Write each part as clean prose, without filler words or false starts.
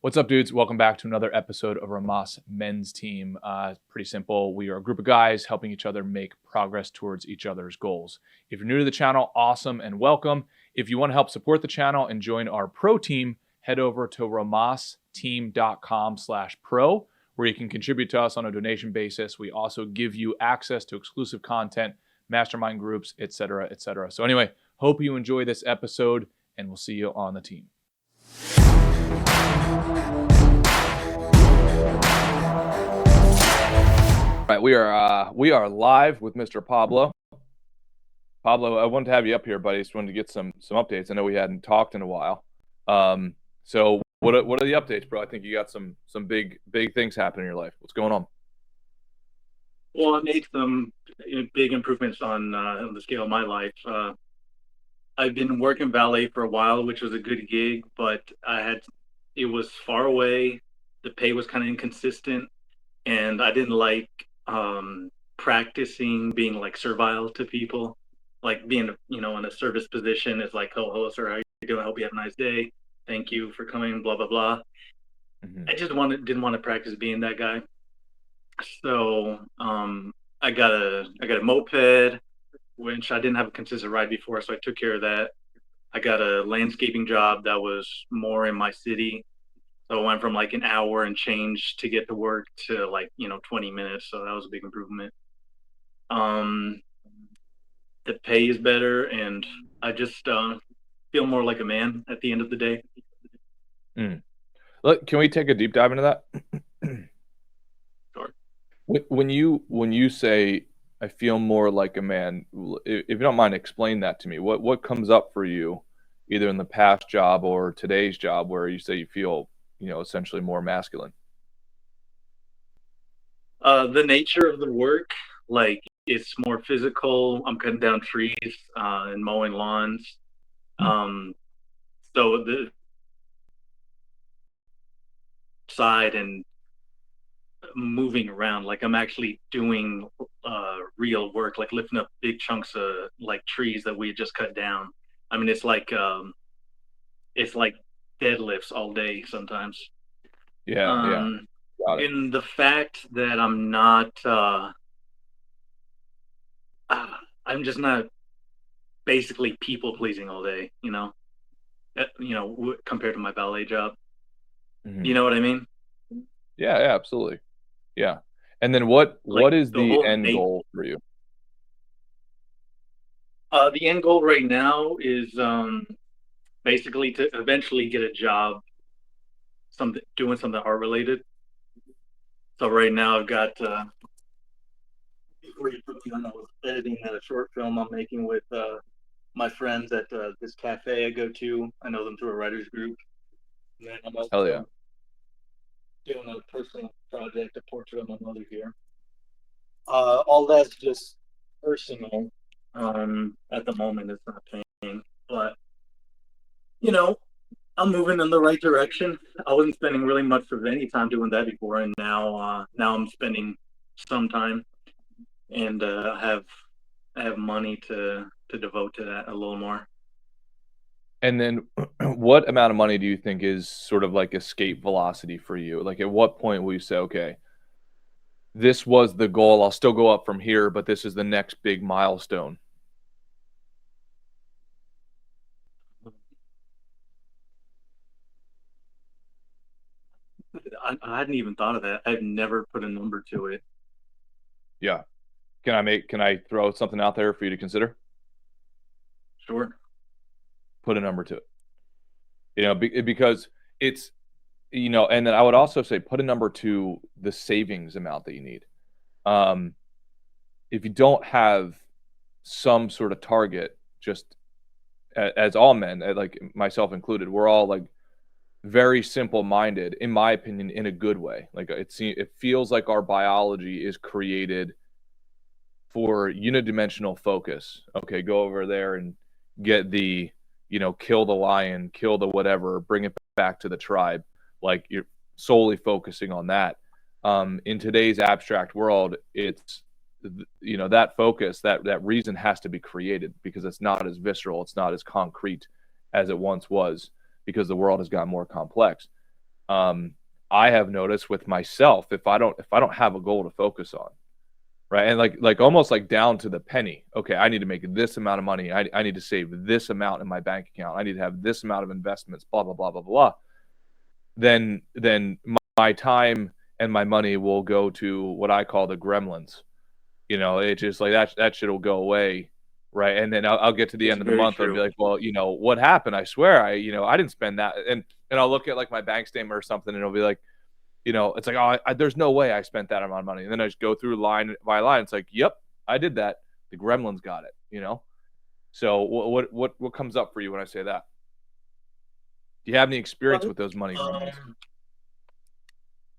What's up, dudes? Welcome back to another episode of Rhomas Men's Team. Pretty simple. We are a group of guys helping each other make progress towards each other's goals. If you're new to the channel, awesome and welcome. If you want to help support the channel and join our pro team, head over to rhomasteam.com/pro, where you can contribute to us on a donation basis. We also give you access to exclusive content, mastermind groups, etc., etc. So anyway, hope you enjoy this episode, and we'll see you on the team. All right, we are live with Mr. Pablo. Pablo, I wanted to have you up here, buddy. Just wanted to get some updates. I know we hadn't talked in a while. So what are the updates, bro? I think you got some big things happening in your life. What's going on? Well, I made some big improvements on the scale of my life. I've been working valet for a while, which was a good gig, but it was far away. The pay was kind of inconsistent, and I didn't like practicing being like servile to people, like being in a service position. It's like, "Oh, sir, how you doing? I hope you have a nice day. Thank you for coming." Blah blah blah. Mm-hmm. I just didn't want to practice being that guy. So I got a moped, which I didn't have a consistent ride before, so I took care of that. I got a landscaping job that was more in my city. So I went from like an hour and change to get to work to 20 minutes. So that was a big improvement. The pay is better, and I just feel more like a man at the end of the day. Look, can we take a deep dive into that? Sure. When you say I feel more like a man, if you don't mind, explain that to me. What comes up for you, either in the past job or today's job, where you say you feel essentially more masculine? The nature of the work, like it's more physical. I'm cutting down trees and mowing lawns. So the side and moving around, like I'm actually doing real work, like lifting up big chunks of like trees that we had just cut down. I mean, it's like deadlifts all day sometimes. Yeah. Got it. In the fact that I'm just not basically people pleasing all day, compared to my ballet job. Mm-hmm. You know what I mean? Yeah, absolutely. Yeah. And then what is the end goal for you? The end goal right now is basically to eventually get a job, doing something art related. So right now I've got before you put me on, I was editing a short film I'm making with my friends at this cafe I go to. I know them through a writers group. And then I'm also Hell yeah. doing a personal project, a portrait of my mother here. All that's just personal. At the moment, it's not paying, but I'm moving in the right direction. I wasn't spending really much of any time doing that before, and now I'm spending some time, and I have money to devote to that a little more. And then what amount of money do you think is sort of like escape velocity for you? Like, at what point will you say, okay, this was the goal, I'll still go up from here, but this is the next big milestone? I hadn't even thought of that. I've never put a number to it. Yeah. Can I throw something out there for you to consider? Sure. Put a number to it. Because it's, and then I would also say put a number to the savings amount that you need. If you don't have some sort of target, just as all men, like myself included, we're all like very simple-minded, in my opinion, in a good way. Like it feels like our biology is created for unidimensional focus. Okay, go over there and get the, kill the lion, kill the whatever, bring it back to the tribe. Like, you're solely focusing on that. In today's abstract world, it's, that focus, that reason has to be created, because it's not as visceral, it's not as concrete as it once was, because the world has gotten more complex. um, I have noticed with myself, if I don't have a goal to focus on, right, and like almost like down to the penny. Okay, I need to make this amount of money. I need to save this amount in my bank account. I need to have this amount of investments. Blah blah blah blah blah. Then my time and my money will go to what I call the gremlins. It's just like that shit will go away, right? And then I'll get to the It's end of the very month. I'll true. be like, well, what happened? I swear, I didn't spend that. And I'll look at like my bank statement or something, and it'll be like, it's like, oh, there's no way I spent that amount of money. And then I just go through line by line. It's like, yep, I did that. The gremlins got it. So what comes up for you when I say that? Do you have any experience Well, with those money gremlins?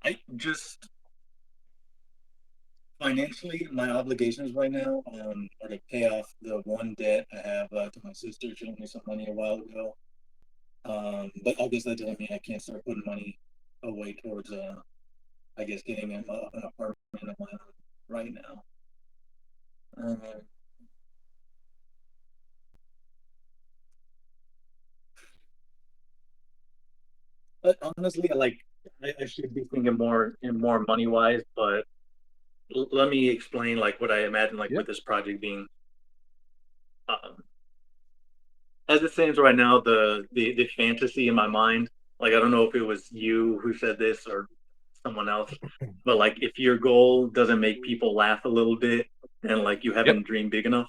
I just financially, my obligations right now are to pay off the one debt I have to my sister. She lent me some money a while ago. But I guess that doesn't mean I can't start putting money away towards, I guess, getting an apartment of my own right now. Um, but honestly, I should be thinking more money wise. But let me explain like what I imagine like Yeah, with this project being. Um, as it stands right now, the fantasy in my mind, like I don't know if it was you who said this or someone else, but like if your goal doesn't make people laugh a little bit, then like you yep, haven't dreamed big enough.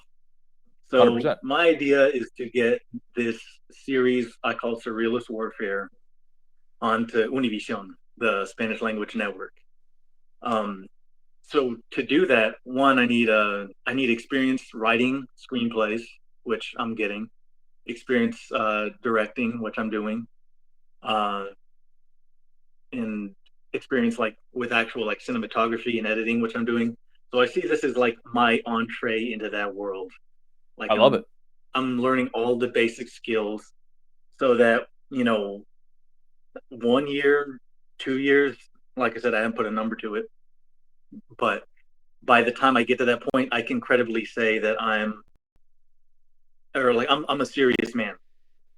So 100%. my idea is to get this series I call Surrealist Warfare onto Univision, the Spanish language network. Um, so to do that, one, I need experience writing screenplays, which I'm getting, experience directing, which I'm doing, uh, and experience like with actual like cinematography and editing, which I'm doing. So I see this as like my entree into that world. Like I love it. I'm learning all the basic skills so that 1 year, 2 years, like I said, I haven't put a number to it, but by the time I get to that point, I can credibly say that I'm a serious man.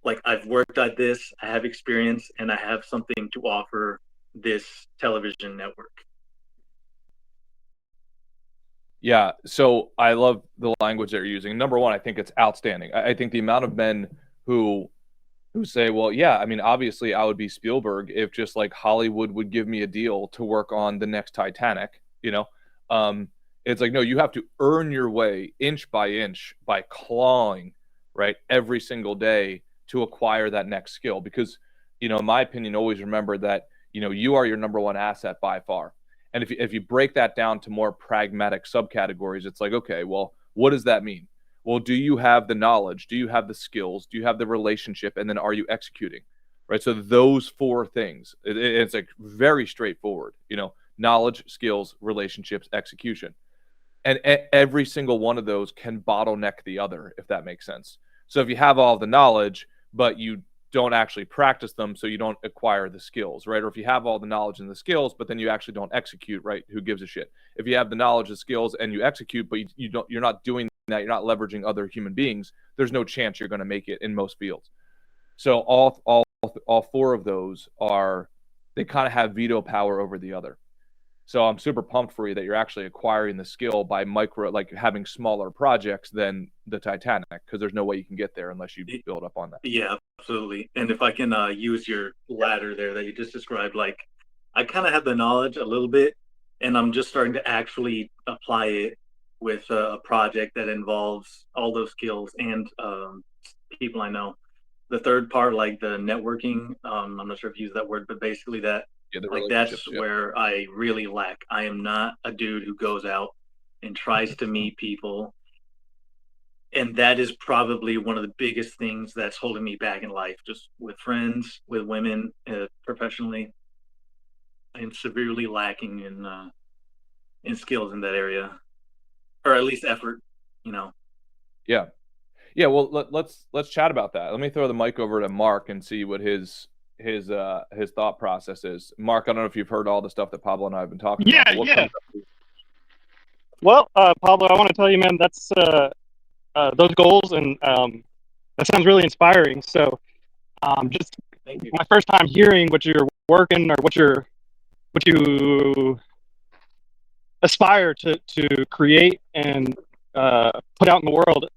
Like I've worked at this, I have experience, and I have something to offer this television network. Yeah, so I love the language that you're using. Number one, I think it's outstanding. I think the amount of men who who say, well, yeah, I mean, obviously I would be Spielberg if just like Hollywood would give me a deal to work on the next Titanic, you know? Um, it's like, no, you have to earn your way inch by inch by clawing, right, every single day to acquire that next skill. Because, in my opinion, always remember that, you are your number one asset by far. And if you break that down to more pragmatic subcategories, it's like, okay, well, what does that mean? Well, do you have the knowledge? Do you have the skills? Do you have the relationship? And then are you executing? Right. So those four things, it's like very straightforward, knowledge, skills, relationships, execution. And every single one of those can bottleneck the other, if that makes sense. So if you have all the knowledge, but you don't actually practice them, so you don't acquire the skills, right? Or if you have all the knowledge and the skills, but then you actually don't execute, right? Who gives a shit? If you have the knowledge, the skills, and you execute, but you're not doing that, you're not leveraging other human beings, there's no chance you're going to make it in most fields. So all four of those they kind of have veto power over the other. So I'm super pumped for you that you're actually acquiring the skill by like having smaller projects than the Titanic, because there's no way you can get there unless you build up on that. Yeah, absolutely. And if I can use your ladder there that you just described, like I kind of have the knowledge a little bit, and I'm just starting to actually apply it with a project that involves all those skills and people I know. The third part, like the networking, I'm not sure if you use that word, but basically Yeah, the like that's relationships. Yeah, where I really lack. I am not a dude who goes out and tries to meet people, and that is probably one of the biggest things that's holding me back in life, just with friends, with women, professionally. I am severely lacking in skills in that area, or at least effort. You know. yeah, yeah. Well, let's chat about that. Let me throw the mic over to Mark and see what his thought process is. Mark, I don't know if you've heard all the stuff that Pablo and I have been talking Yeah, about, but what yeah. comes up? Well, Pablo, I want to tell you, man, that's those goals, and that sounds really inspiring. So, just Thank you. my first time hearing what you're working or what you aspire to create and put out in the world.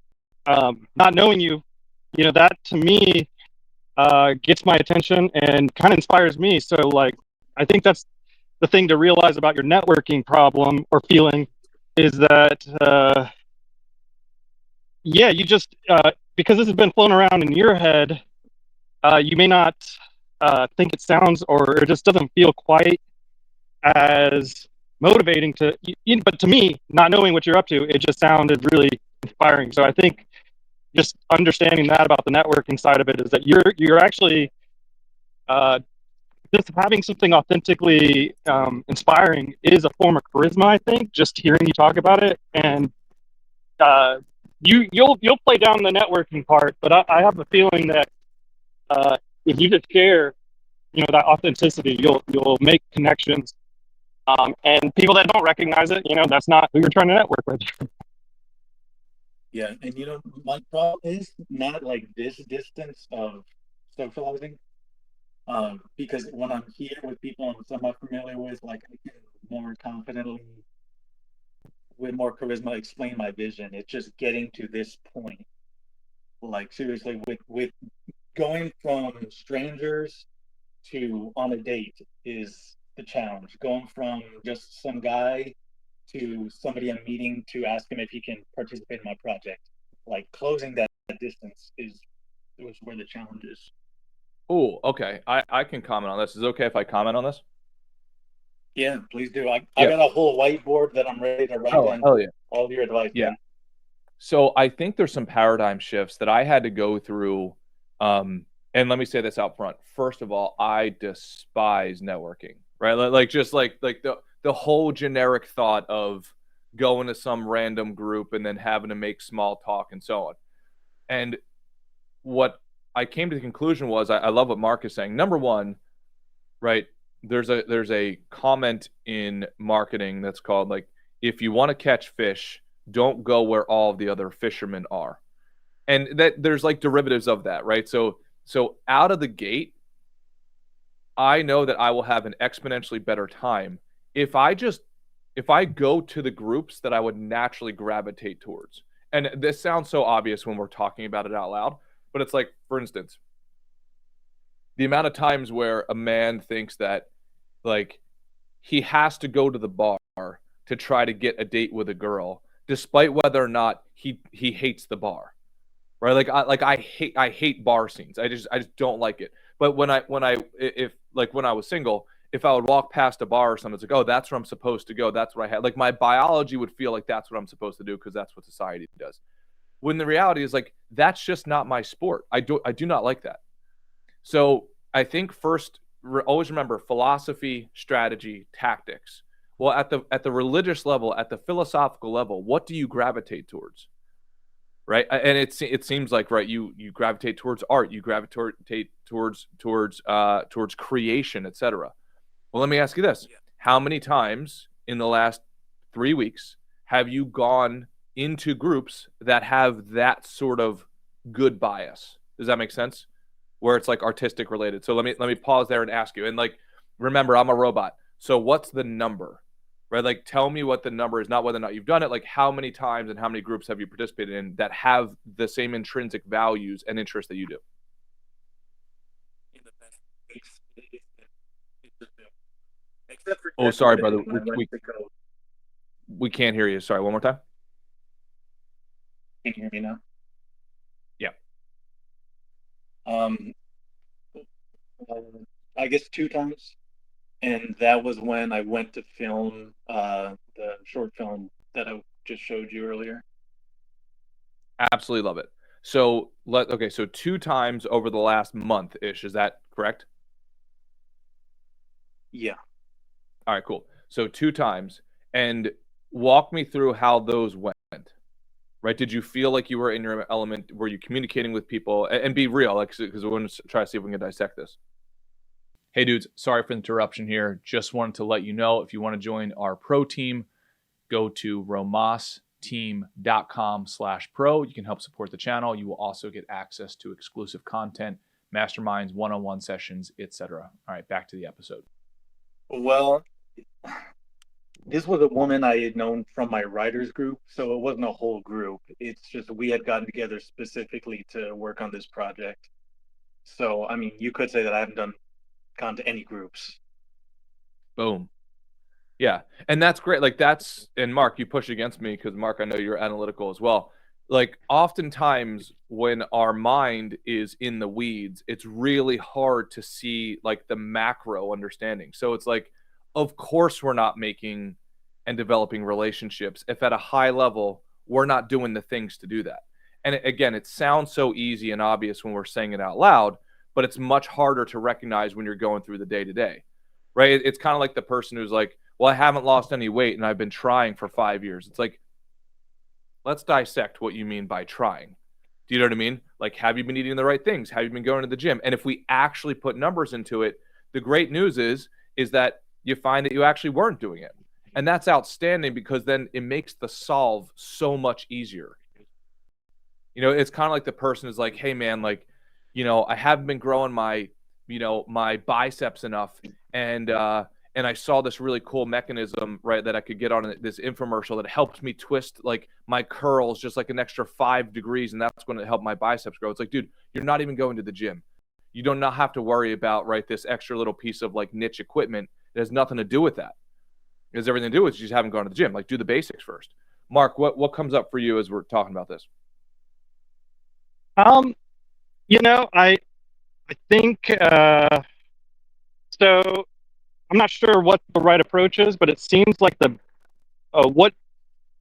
Not knowing you, that to me gets my attention and kind of inspires me. So like, I think that's the thing to realize about your networking problem or feeling is that yeah, you just because this has been flown around in your head, you may not think it sounds or it just doesn't feel quite as motivating but to me, not knowing what you're up to, it just sounded really inspiring. So I think just understanding that about the networking side of it is that you're actually just having something authentically inspiring is a form of charisma. I think just hearing you talk about it, and you'll play down the networking part, but I have a feeling that if you just share, that authenticity, you'll make connections, and people that don't recognize it, that's not who you're trying to network with. Yeah, and my problem is not like this distance of socializing. Because when I'm here with people I'm somewhat familiar with, like I can more confidently, with more charisma, explain my vision. It's just getting to this point. Like seriously, with going from strangers to on a date is the challenge. Going from just some guy to somebody I'm meeting to ask him if he can participate in my project. Like closing that distance was where the challenge is. Oh, okay. I can comment on this. Is it okay if I comment on this? Yeah, please do. I Yeah. got a whole whiteboard that I'm ready to write down Hell yeah. all of your advice, Yeah. man. So I think there's some paradigm shifts that I had to go through. And let me say this out front. First of all, I despise networking, right? Like just like the whole generic thought of going to some random group and then having to make small talk and so on. And what I came to the conclusion was I love what Mark is saying. Number one, right? There's a comment in marketing that's called like, if you want to catch fish, don't go where all of the other fishermen are. And that there's like derivatives of that, right? So out of the gate, I know that I will have an exponentially better time if I go to the groups that I would naturally gravitate towards. And this sounds so obvious when we're talking about it out loud, but it's like, for instance, the amount of times where a man thinks that like he has to go to the bar to try to get a date with a girl, despite whether or not he hates the bar, right? I hate bar scenes. I just don't like it. But when I was single, if I would walk past a bar or something, it's like, oh, that's where I'm supposed to go. That's what I had. Like my biology would feel like that's what I'm supposed to do because that's what society does. When the reality is like that's just not my sport. I do not like that. So I think first, always remember philosophy, strategy, tactics. Well, at the religious level, at the philosophical level, what do you gravitate towards? Right, and it seems like right you gravitate towards art, you gravitate towards creation, etc. Well, let me ask you this: how many times in the last 3 weeks have you gone into groups that have that sort of good bias? Does that make sense? Where it's like artistic related. So let me pause there and ask you. And like, remember, I'm a robot. So what's the number? Right? Like, tell me what the number is, not whether or not you've done it. Like, how many times and how many groups have you participated in that have the same intrinsic values and interests that you do? In the past weeks, except for Oh, sorry, brother. when I went to go. We can't hear you. Sorry, one more time. Can you hear me now? Yeah. I guess 2 times, and that was when I went to film the short film that I just showed you earlier. Absolutely love it. So so 2 times over the last month-ish. Is that correct? Yeah. All right, cool. So 2 times, and walk me through how those went. Right? Did you feel like you were in your element? Were you communicating with people? And be real, like because we're going to try to see if we can dissect this. Hey dudes, sorry for the interruption here. Just wanted to let you know if you want to join our pro team, go to romasteam.com/pro. You can help support the channel. You will also get access to exclusive content masterminds, one-on-one sessions, etc. All right, back to the episode. Well, this was a woman I had known from my writers group, so it wasn't a whole group. It's just we had gotten together specifically to work on this project. So, I mean, you could say that I haven't gone to any groups. Boom. Yeah. And that's great. Like that's, and Mark, you push against me because Mark, I know you're analytical as well. Like oftentimes when our mind is in the weeds, it's really hard to see like the macro understanding. So it's like, of course we're not making and developing relationships if at a high level we're not doing the things to do that. And again, it sounds so easy and obvious when we're saying it out loud, but it's much harder to recognize when you're going through the day to day, right? It's kind of like the person who's like, well, I haven't lost any weight and I've been trying for 5 years. It's like, let's dissect what you mean by trying. Do you know what I mean? Like, have you been eating the right things? Have you been going to the gym? And if we actually put numbers into it, the great news is that you find that you actually weren't doing it. And that's outstanding because then it makes the solve so much easier. You know, it's kind of like the person is like, hey man, like, you know, I haven't been growing my, you know, my biceps enough. And I saw this really cool mechanism, right, that I could get on this infomercial that helps me twist like my curls just like an extra 5 degrees, and that's going to help my biceps grow. It's like, dude, you're not even going to the gym. You do not have to worry about, right, this extra little piece of like niche equipment. It has nothing to do with that. It has everything to do with you just haven't gone to the gym. Like, do the basics first. Mark, what comes up for you as we're talking about this? You know, I think so. I'm not sure what the right approach is, but it seems like the what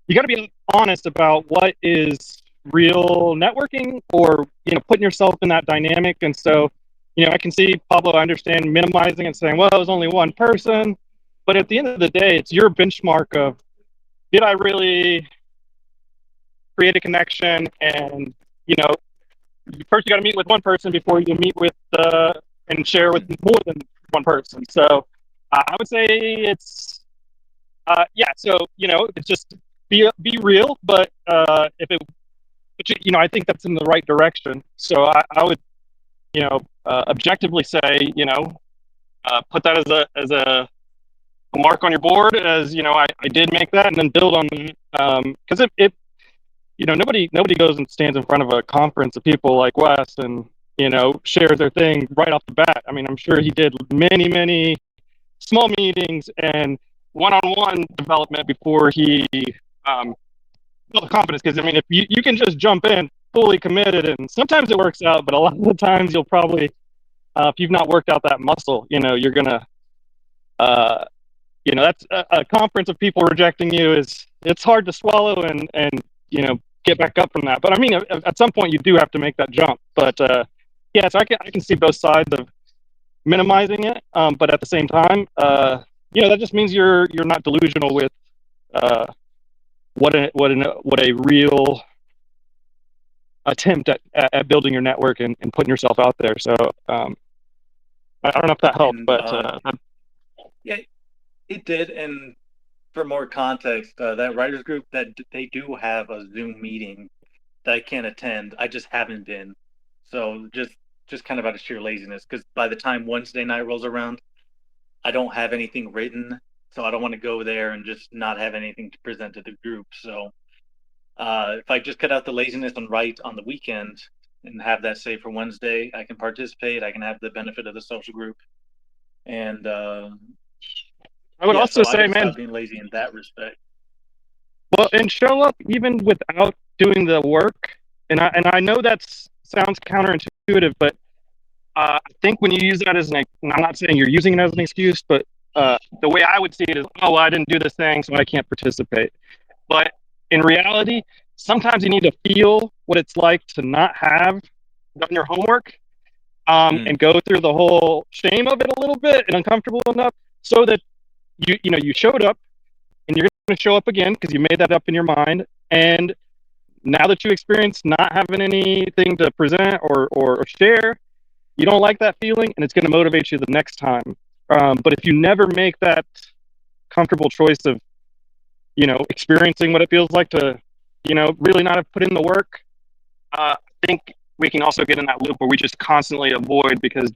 you got to be honest about what is real networking, or you know, putting yourself in that dynamic. And so, you know, I can see Pablo. I understand minimizing and saying, well, it was only one person, but at the end of the day, it's your benchmark of, did I really create a connection? And you know, first you got to meet with one person before you meet with and share with more than one person. So I would say it's yeah. So you know, it's just be real, but if it, but you know, I think that's in the right direction. So I would, you know, objectively say, you know, put that as a mark on your board, as you know, I did make that, and then build on that. Because if you know, nobody goes and stands in front of a conference of people like Wes and, you know, shares their thing right off the bat. I mean, I'm sure he did many small meetings and one-on-one development before he built the confidence. Because I mean, if you can just jump in fully committed, and sometimes it works out, but a lot of the times you'll probably, if you've not worked out that muscle, you know, you're gonna you know, that's a conference of people rejecting you is, it's hard to swallow and you know, get back up from that. But I mean, at some point you do have to make that jump. But yeah, so I can see both sides of minimizing it, but at the same time, you know, that just means you're not delusional with what a real attempt at building your network and putting yourself out there. So I don't know if that helped, but yeah, it did. And for more context, that writers group, that they do have a Zoom meeting that I can't attend. I just haven't been. So just kind of out of sheer laziness, because by the time Wednesday night rolls around, I don't have anything written, so I don't want to go there and just not have anything to present to the group. So if I just cut out the laziness and write on the weekend and have that saved for Wednesday, I can participate. I can have the benefit of the social group, and I would yeah, also so I say, can man, stop being lazy in that respect. well, and show up even without doing the work. And I know that sounds counterintuitive, but I think when you use that as an, and I'm not saying you're using it as an excuse, but the way I would see it is, oh, well, I didn't do this thing, so I can't participate. But in reality, sometimes you need to feel what it's like to not have done your homework, and go through the whole shame of it a little bit and uncomfortable enough, so that you know, you showed up, and you're going to show up again because you made that up in your mind. And now that you experience not having anything to present or share, you don't like that feeling, and it's going to motivate you the next time. But if you never make that comfortable choice of, you know, experiencing what it feels like to, you know, really not have put in the work, I think we can also get in that loop where we just constantly avoid because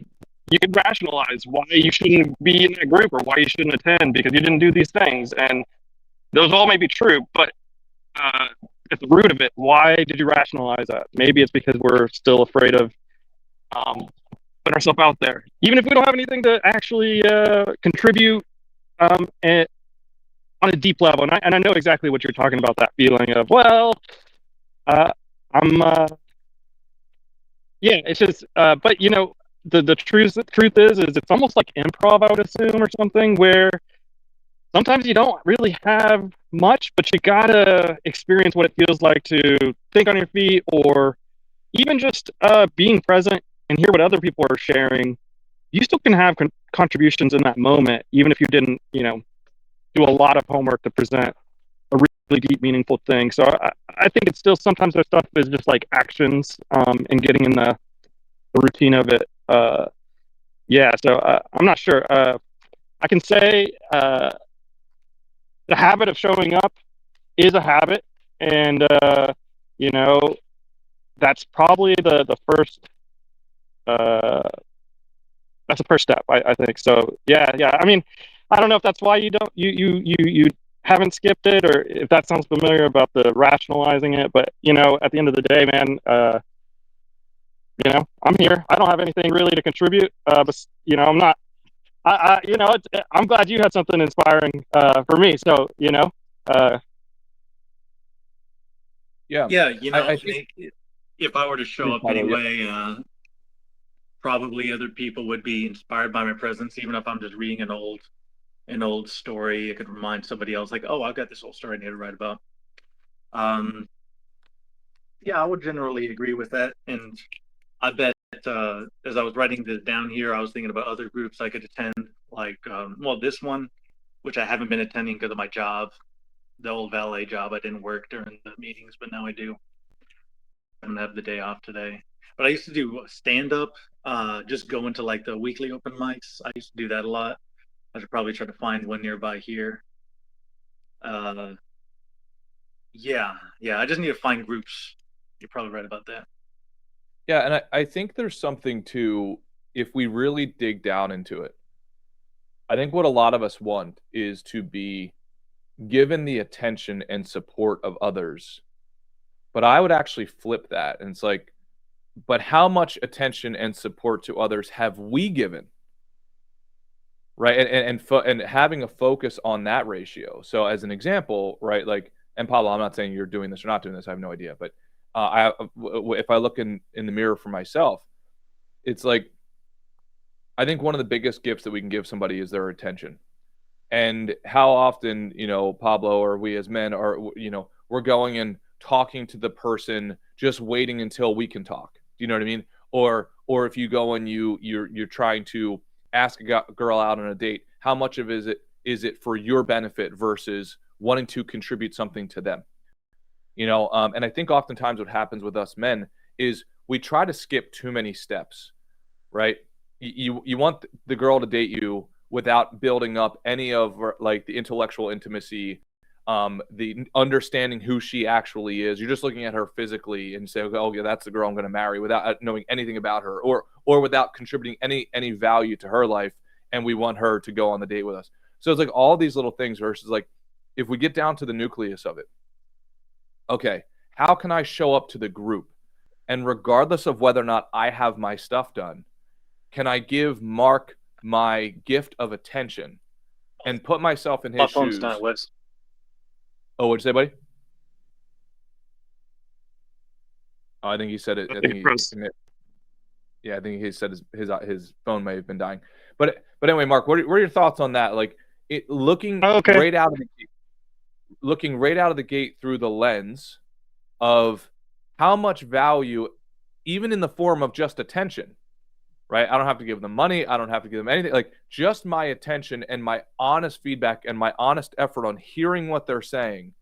you can rationalize why you shouldn't be in that group or why you shouldn't attend because you didn't do these things. And those all may be true, but at the root of it, why did you rationalize that? Maybe it's because we're still afraid of putting ourselves out there, even if we don't have anything to actually contribute and on a deep level. And I know exactly what you're talking about, that feeling of, well, I'm, yeah, it's just, but you know, the truth is it's almost like improv, I would assume, or something, where sometimes you don't really have much, but you gotta experience what it feels like to think on your feet, or even just being present and hear what other people are sharing. You still can have contributions in that moment, even if you didn't, you know, do a lot of homework to present a really deep, meaningful thing. So I think it's still sometimes their stuff is just like actions and getting in the routine of it. Yeah, so I'm not sure. I can say the habit of showing up is a habit, and you know, that's probably the first. That's the first step, I think. So yeah. I mean, I don't know if that's why you haven't skipped it, or if that sounds familiar about the rationalizing it. But you know, at the end of the day, man, you know, I'm here. I don't have anything really to contribute. But you know, I'm not. You know, I'm glad you had something inspiring for me. So you know, Yeah. Yeah, you know, I think if I were to show up anyway, probably other people would be inspired by my presence, even if I'm just reading an old story. It could remind somebody else, like, oh, I've got this old story I need to write about. Yeah, I would generally agree with that, and I bet as I was writing this down here, I was thinking about other groups I could attend, like, well, this one, which I haven't been attending because of my job, the old valet job. I didn't work during the meetings, but now I do. I don't have the day off today. But I used to do stand up, just go into like the weekly open mics. I used to do that a lot. I should probably try to find one nearby here. Uh, yeah, I just need to find groups. You're probably right about that. Yeah, and I think there's something to, if we really dig down into it, I think what a lot of us want is to be given the attention and support of others. But I would actually flip that. And it's like, but how much attention and support to others have we given? Right. And having a focus on that ratio. So as an example, right, like, and Pablo, I'm not saying you're doing this or not doing this. I have no idea. But if I look in the mirror for myself, it's like, I think one of the biggest gifts that we can give somebody is their attention. And how often, you know, Pablo, or we as men are, you know, we're going and talking to the person, just waiting until we can talk. Do you know what I mean? Or if you go and you're trying to ask a girl out on a date, how much of is it for your benefit versus wanting to contribute something to them? You know, and I think oftentimes what happens with us men is we try to skip too many steps, right? You want the girl to date you without building up any of like the intellectual intimacy, the understanding who she actually is. You're just looking at her physically and say, oh yeah, that's the girl I'm going to marry, without knowing anything about her, or without contributing any value to her life. And we want her to go on the date with us. So it's like all these little things versus like, if we get down to the nucleus of it, okay, how can I show up to the group? And regardless of whether or not I have my stuff done, can I give Mark my gift of attention and put myself in his shoes? Oh, what'd you say, buddy? Oh, I think he said it. I think I think he said his phone may have been dying. But anyway, Mark, what are your thoughts on that? Like, looking right out of the gate through the lens of how much value, even in the form of just attention, right? I don't have to give them money. I don't have to give them anything. Like, just my attention and my honest feedback and my honest effort on hearing what they're saying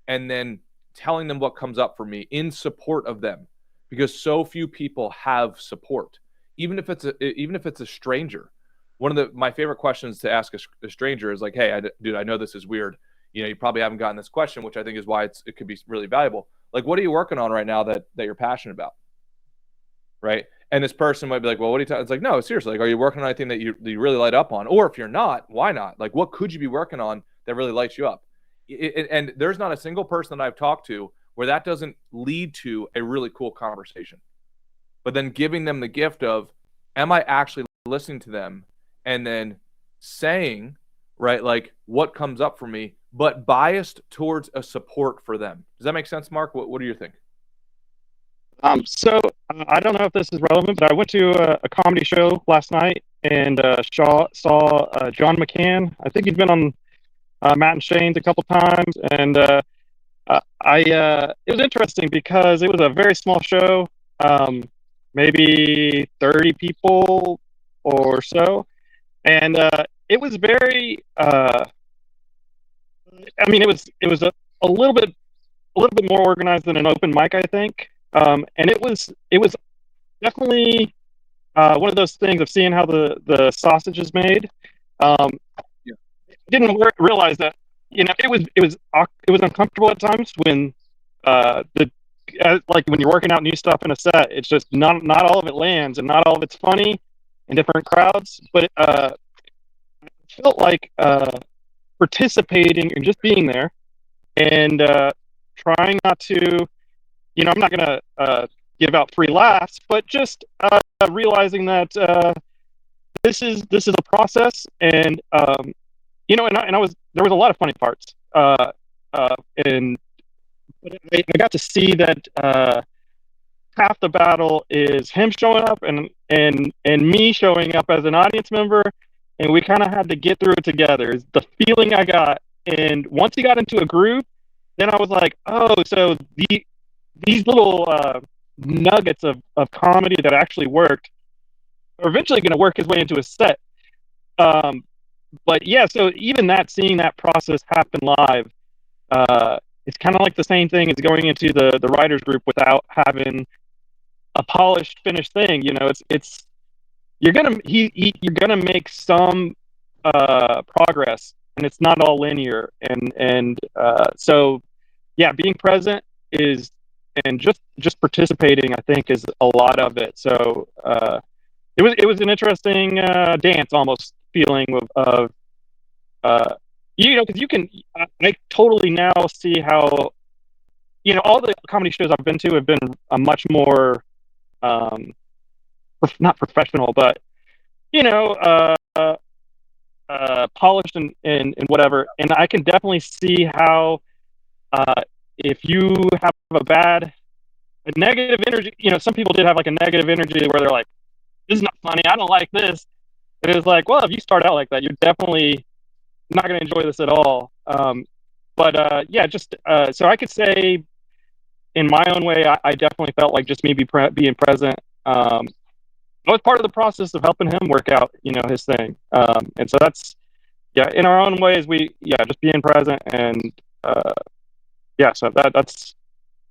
and then telling them what comes up for me in support of them, because so few people have support, even if it's a stranger. One of my favorite questions to ask a stranger is like, hey, dude, I know this is weird. You know, you probably haven't gotten this question, which I think is why it could be really valuable. Like, what are you working on right now that you're passionate about? right? And this person might be like, well, what are you talking? It's like, no, seriously, like, are you working on anything that you really light up on? Or if you're not, why not? Like, what could you be working on that really lights you up? And there's not a single person that I've talked to where that doesn't lead to a really cool conversation. But then giving them the gift of, am I actually listening to them? And then saying, right, like, what comes up for me, but biased towards a support for them. Does that make sense, Mark? What do you think? So I don't know if this is relevant, but I went to a comedy show last night and saw John McCann. I think he's been on Matt and Shane's a couple times, and it was interesting because it was a very small show, maybe 30 people or so, and it was very. I mean, it was a little bit more organized than an open mic, I think, and it was definitely one of those things of seeing how the sausage is made. Um, Yeah. didn't realize that it was uncomfortable at times when the like when you're working out new stuff in a set. It's just not all of it lands and not all of it's funny in different crowds. But it felt like participating and just being there and trying not to. I'm not gonna give out free laughs, but just realizing that this is a process, and and I was there was a lot of funny parts, and I got to see that half the battle is him showing up and me showing up as an audience member, and we kind of had to get through it together. Is the feeling I got, and once he got into a groove, then I was like, oh, so these little nuggets of comedy that actually worked are eventually going to work his way into a set. Um, but yeah, so even that, seeing that process happen live, it's kind of like the same thing as going into the writers group without having a polished, finished thing. It's you're gonna make some progress, and it's not all linear. And so yeah, being present is and just participating, I think, is a lot of it. So it was an interesting dance, almost feeling of because you can. I totally now see how all the comedy shows I've been to have been a much more not professional, but polished and whatever. And I can definitely see how if you have a negative energy, some people did have like a negative energy where they're like, "This is not funny. I don't like this." But it's like, well, if you start out like that, you're definitely not going to enjoy this at all. But yeah, just so I could say, in my own way, I definitely felt like just me being present. I was part of the process of helping him work out, his thing. And so that's yeah, in our own ways, just being present and yeah. So that's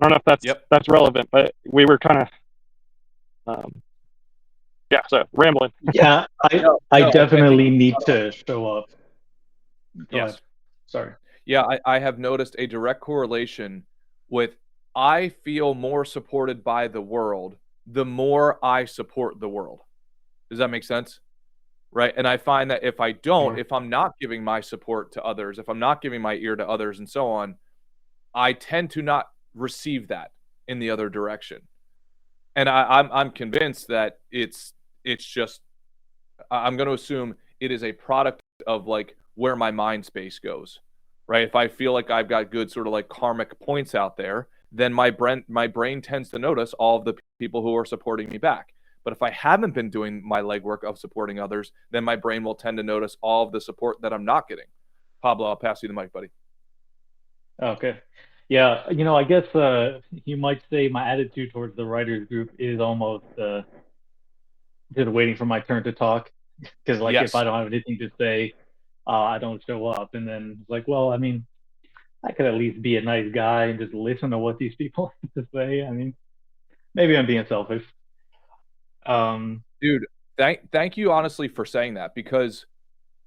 I don't know if that's relevant, but we were kind of yeah. So rambling. Yeah, I definitely need to show up. Go Yes. ahead. Sorry. Yeah, I have noticed a direct correlation with I feel more supported by the world the more I support the world. Does that make sense? Right? And I find that if I don't, Sure. if I'm not giving my support to others, if I'm not giving my ear to others and so on, I tend to not receive that in the other direction. And I'm convinced that it's just I'm going to assume it is a product of like where my mind space goes, right? If I feel like I've got good sort of like karmic points out there, then my brain tends to notice all of the people who are supporting me back. But if I haven't been doing my legwork of supporting others, then my brain will tend to notice all of the support that I'm not getting. Pablo, I'll pass you the mic, buddy. Okay. Yeah, I guess you might say my attitude towards the writers group is almost just waiting for my turn to talk. Because like if Yes. I don't have anything to say, I don't show up. And then it's like, well, I mean, I could at least be a nice guy and just listen to what these people have to say. I mean, maybe I'm being selfish. Dude, thank you honestly for saying that, because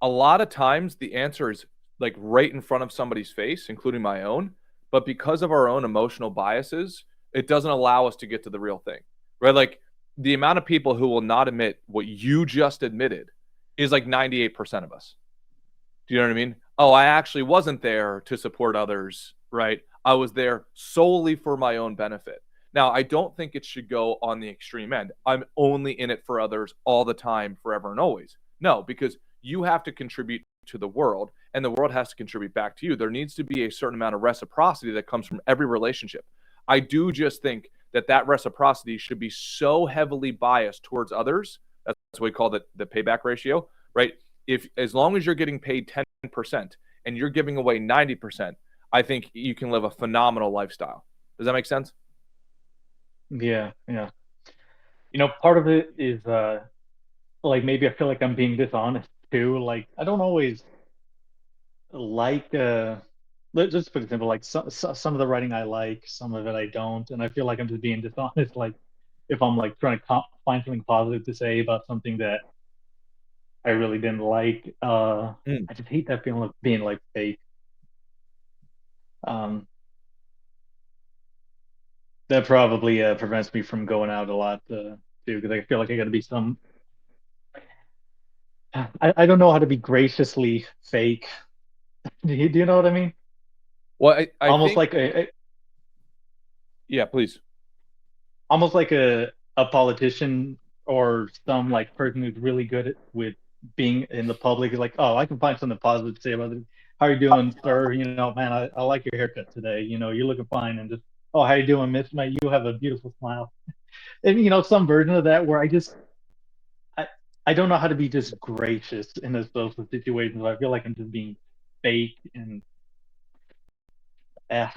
a lot of times the answer is like right in front of somebody's face, including my own, but because of our own emotional biases, it doesn't allow us to get to the real thing. Right? Like the amount of people who will not admit what you just admitted is like 98% of us. Do you know what I mean? Oh, I actually wasn't there to support others, right? I was there solely for my own benefit. Now, I don't think it should go on the extreme end. I'm only in it for others all the time, forever and always. No, because you have to contribute to the world and the world has to contribute back to you. There needs to be a certain amount of reciprocity that comes from every relationship. I do just think that reciprocity should be so heavily biased towards others. That's what we call the payback ratio, right? If as long as you're getting paid 10% and you're giving away 90%, I think you can live a phenomenal lifestyle. Does that make sense? Yeah, yeah. Part of it is like maybe I feel like I'm being dishonest too. Like I don't always like let's just put it simple, like some of the writing I like, some of it I don't, and I feel like I'm just being dishonest. Like if I'm like trying to find something positive to say about something that I really didn't like, Mm. I just hate that feeling of being like fake. Um, that probably prevents me from going out a lot too, because I feel like I got to be some. I don't know how to be graciously fake. Do you know what I mean? Well, I Almost think, like a yeah, please. almost like a politician or some like person who's really good with being in the public is like, oh, I can find something positive to say about it. How you doing, sir? Man, I like your haircut today. You're looking fine, and just, oh, how you doing, miss? Man, you have a beautiful smile. And some version of that where I I don't know how to be just gracious in those social situations. I feel like I'm just being fake and eh.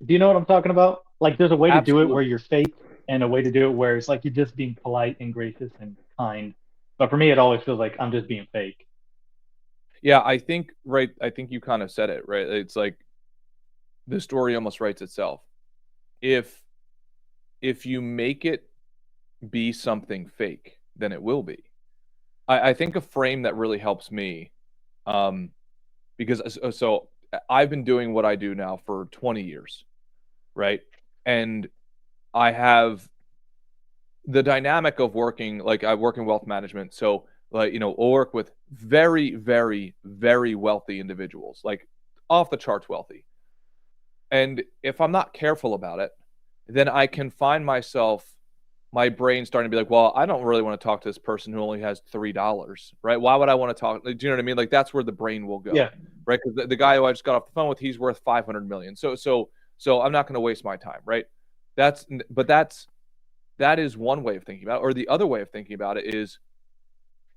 Do you know what I'm talking about? Like, there's a way to do it where Absolutely. you're fake, and a way to do it where it's like you're just being polite and gracious and kind. But for me, it always feels like I'm just being fake. Yeah, I think, right. I think you kind of said it, right? It's like the story almost writes itself. If if you make it be something fake, then it will be. I think a frame that really helps me, um, because I've been doing what I do now for 20 years, right? And I have the dynamic of working, like I work in wealth management. So like, we'll work with very, very, very wealthy individuals, like off the charts wealthy. And if I'm not careful about it, then I can find my brain starting to be like, well, I don't really want to talk to this person who only has $3, right? Why would I want to talk? Do you know what I mean? Like that's where the brain will go, Yeah, right? Because the guy who I just got off the phone with, he's worth 500 million. So I'm not going to waste my time, right? That is one way of thinking about it. Or the other way of thinking about it is,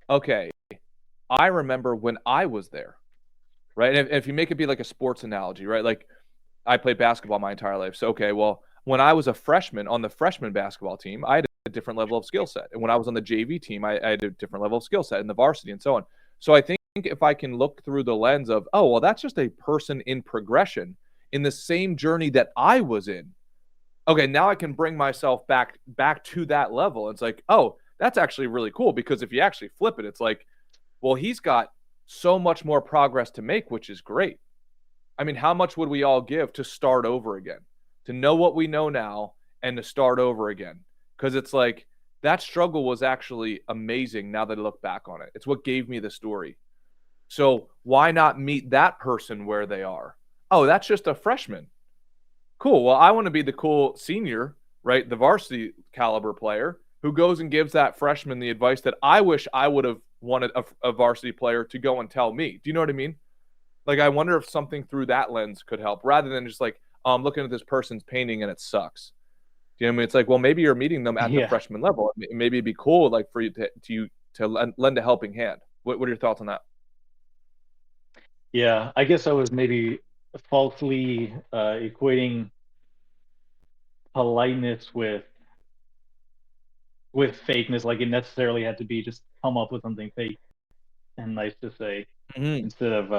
okay, I remember when I was there, right? And if you make it be like a sports analogy, right? Like I played basketball my entire life. So, okay, well, when I was a freshman on the freshman basketball team, I had a different level of skill set. And when I was on the JV team, I had a different level of skill set in the varsity and so on. So I think if I can look through the lens of, oh, well, that's just a person in progression in the same journey that I was in. Okay, now I can bring myself back to that level. It's like, oh, that's actually really cool because if you actually flip it, it's like, well, he's got so much more progress to make, which is great. I mean, how much would we all give to start over again, to know what we know now and to start over again? Because it's like that struggle was actually amazing now that I look back on it. It's what gave me the story. So why not meet that person where they are? Oh, that's just a freshman. Cool. Well, I want to be the cool senior, right? The varsity caliber player who goes and gives that freshman the advice that I wish I would have wanted a varsity player to go and tell me. Do you know what I mean? Like, I wonder if something through that lens could help rather than just like, oh, I'm looking at this person's painting and it sucks. Do you know what I mean? It's like, well, maybe you're meeting them at the yeah, freshman level. Maybe it'd be cool, like, for you to lend a helping hand. What are your thoughts on that? yeah. I guess I was maybe falsely equating politeness with fakeness. Like it necessarily had to be just come up with something fake and nice to say Mhm. instead of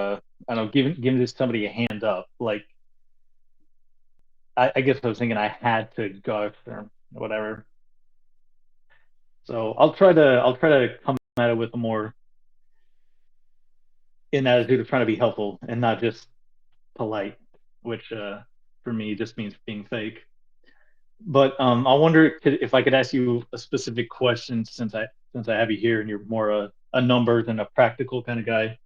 I don't know, giving this somebody a hand up. Like I guess I was thinking I had to go after him, whatever. So I'll try to come at it with a more in attitude of trying to be helpful and not just polite, which for me just means being fake. But I wonder if I could ask you a specific question since I have you here and you're more a number than a practical kind of guy.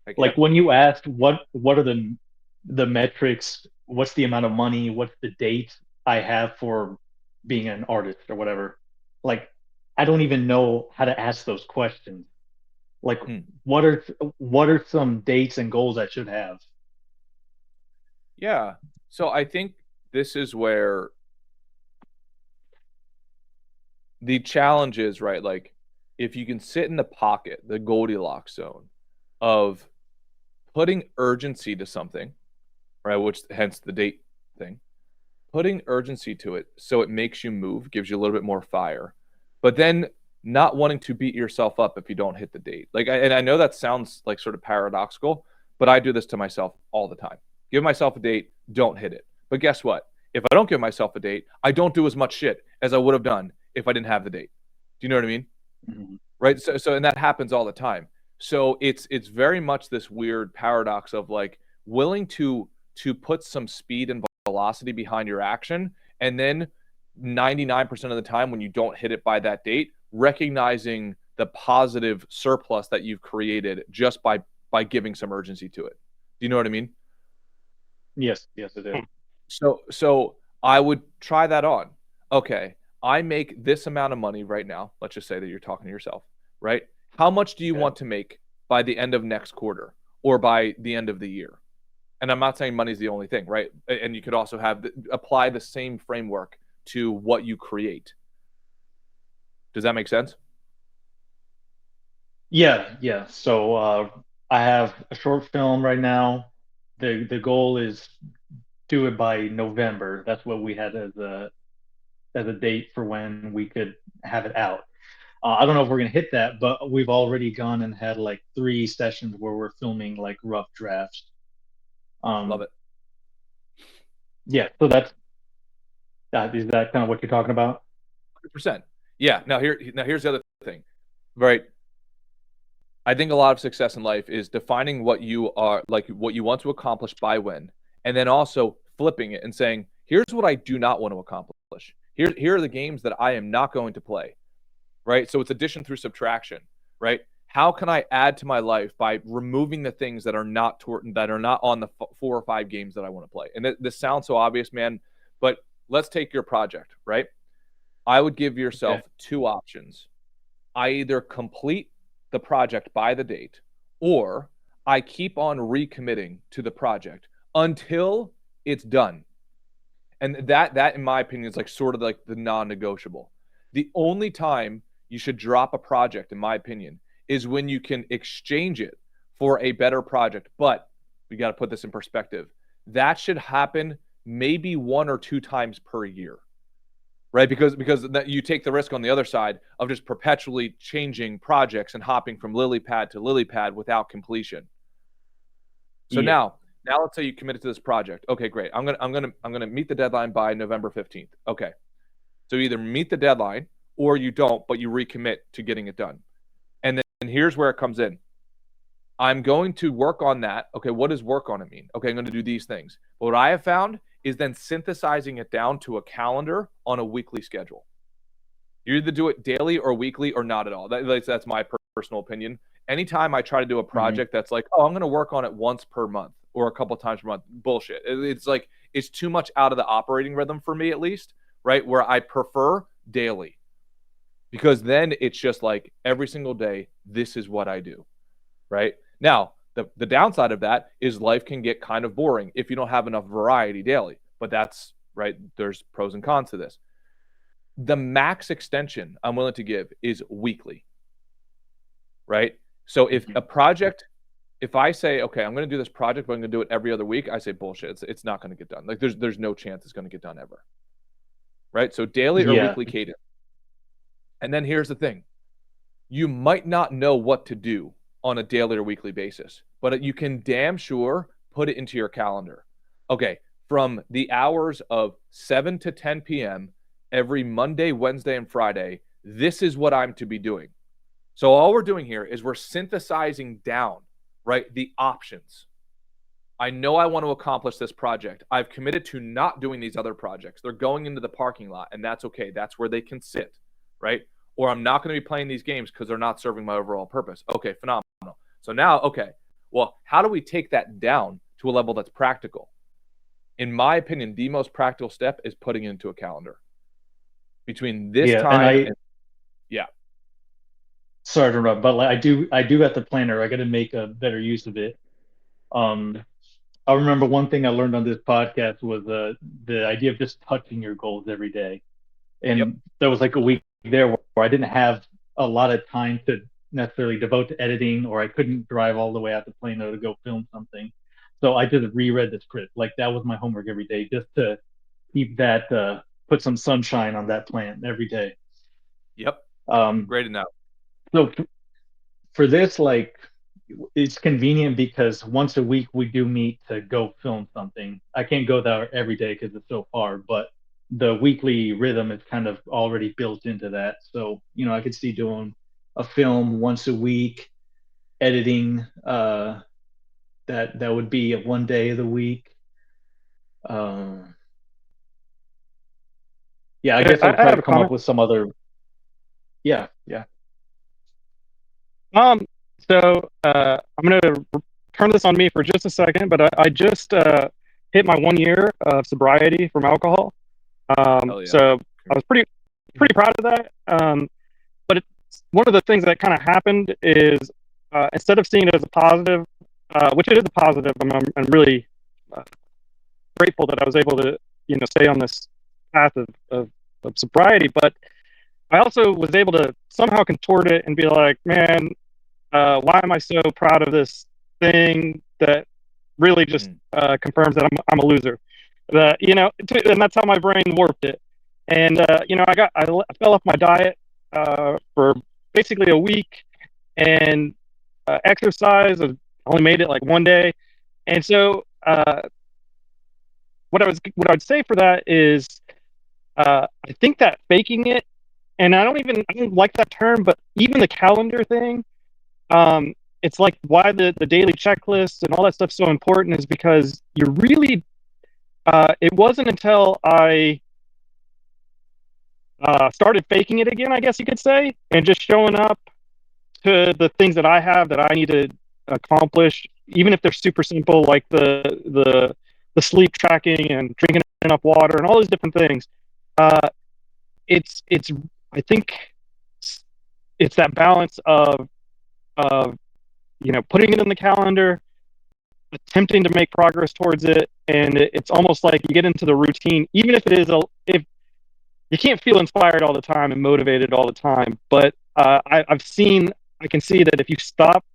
Like, yeah. Like when you asked what are the metrics, what's the amount of money, what's the date I have for being an artist or whatever. Like I don't even know how to ask those questions. Like Hmm. what are what are some dates and goals I should have? Yeah. So I think this is where the challenge is, right? Like, if you can sit in the pocket, the Goldilocks zone of putting urgency to something, right? Which hence the date thing, putting urgency to it so it makes you move, gives you a little bit more fire, but then not wanting to beat yourself up if you don't hit the date. Like, and I know that sounds like sort of paradoxical, but I do this to myself all the time. Give myself a date, don't hit it. But guess what? If I don't give myself a date, I don't do as much shit as I would have done if I didn't have the date. Do you know what I mean? Mhm. Right. So and that happens all the time. So it's very much this weird paradox of like willing to put some speed and velocity behind your action, and then 99% of the time when you don't hit it by that date, recognizing the positive surplus that you've created just by giving some urgency to it. Do you know what I mean? Yes, yes, I do. So I would try that on. Okay, I make this amount of money right now. Let's just say that you're talking to yourself, right? How much do you Okay. want to make by the end of next quarter or by the end of the year? And I'm not saying money's the only thing, right? And you could also apply the same framework to what you create. Does that make sense? Yeah, yeah. So I have a short film right now. The goal is do it by November. That's what we had as a date for when we could have it out. I don't know if we're gonna hit that, but we've already gone and had like 3 sessions where we're filming like rough drafts. Love Um, it. yeah, so that's is that kind of what you're talking about? 100%. Yeah. Now here's the other thing, right? I think a lot of success in life is defining what you are, like what you want to accomplish by when, and then also flipping it and saying, here's what I do not want to accomplish. Here are the games that I am not going to play, right? So it's addition through subtraction, right? How can I add to my life by removing the things that are that are not on the 4 or 5 games that I want to play? And this sounds so obvious, man, but let's take your project, right? I would give Okay. yourself 2 options. I either complete the project by the date, or I keep on recommitting to the project until it's done. And that in my opinion is like sort of like the non-negotiable. The only time you should drop a project, in my opinion, is when you can exchange it for a better project. But we got to put this in perspective. That should happen maybe 1 or 2 times per year, right? Because that you take the risk on the other side of just perpetually changing projects and hopping from lily pad to lily pad without completion. So Yeah. now let's say you committed to this project. Okay, great. I'm gonna meet the deadline by November 15th. Okay. So either meet the deadline or you don't, but you recommit to getting it done. And then here's where it comes in. I'm going to work on that. Okay, what does work on it mean? Okay, I'm going to do these things. But what I have found is then synthesizing it down to a calendar on a weekly schedule. You either do it daily or weekly or not at all. That's my personal opinion. Anytime I try to do a Hmm. project that's like, oh, I'm going to work on it once per month or a couple times per month, bullshit. It's like it's too much out of the operating rhythm for me, at least, right? Where I prefer daily, because then it's just like every single day, this is what I do, right? Now, the downside of that is life can get kind of boring if you don't have enough variety daily. But that's right. There's pros and cons to this. The max extension I'm willing to give is weekly, right? So if I say, okay, I'm going to do this project, but I'm going to do it every other week, I say bullshit. It's not going to get done. Like there's no chance it's going to get done ever, right? So daily or Yeah. weekly cadence. And then here's the thing: you might not know what to do on a daily or weekly basis, but you can damn sure put it into your calendar. Okay, from the hours of 7 to 10 p.m. every Monday, Wednesday, and Friday, this is what I'm to be doing. So all we're doing here is we're synthesizing down, right, the options. I know I want to accomplish this project. I've committed to not doing these other projects. They're going into the parking lot, and that's okay. That's where they can sit, right? Or I'm not going to be playing these games because they're not serving my overall purpose. Okay, phenomenal. So now, okay, well, how do we take that down to a level that's practical? In my opinion, the most practical step is putting it into a calendar. Between this time and yeah. Sorry to interrupt, but like I do got the planner. I got to make a better use of it. I remember one thing I learned on this podcast was the idea of just touching your goals every day. And there was like a week there where I didn't have a lot of time to necessarily devote to editing, or I couldn't drive all the way out to Plano to go film something. So I just reread the script. Like that was my homework every day, just to keep that, put some sunshine on that plant every day. Yep. Great enough. So for this, like, it's convenient because once a week we do meet to go film something. I can't go there every day because it's so far, but the weekly rhythm is kind of already built into that. So, you know, I could see doing a film once a week, editing, that would be a 1 day of the week. Yeah, I guess I'll try to come up with some other. Yeah. So I'm going to turn this on me for just a second, but I just hit my 1 year of sobriety from alcohol. So I was pretty proud of that. But one of the things that kind of happened is instead of seeing it as a positive, which it is a positive, I'm really grateful that I was able to, you know, stay on this path of sobriety. But I also was able to somehow contort it and be like, man, why am I so proud of this thing that really just confirms that I'm a loser? That, you know, and that's how my brain warped it. And you know, I fell off my diet for basically a week, and exercise. I only made it like 1 day, and so what I would say for that is I think that faking it, and I don't like that term, but even the calendar thing. It's like why the daily checklist and all that stuff's so important is because you really, it wasn't until I started faking it again, I guess you could say, and just showing up to the things that I have that I need to accomplish, even if they're super simple, like the sleep tracking and drinking enough water and all those different things. It's I think it's that balance of you know, putting it in the calendar, attempting to make progress towards it, and it's almost like you get into the routine, even if it is if you can't feel inspired all the time and motivated all the time. But I can see that if you stop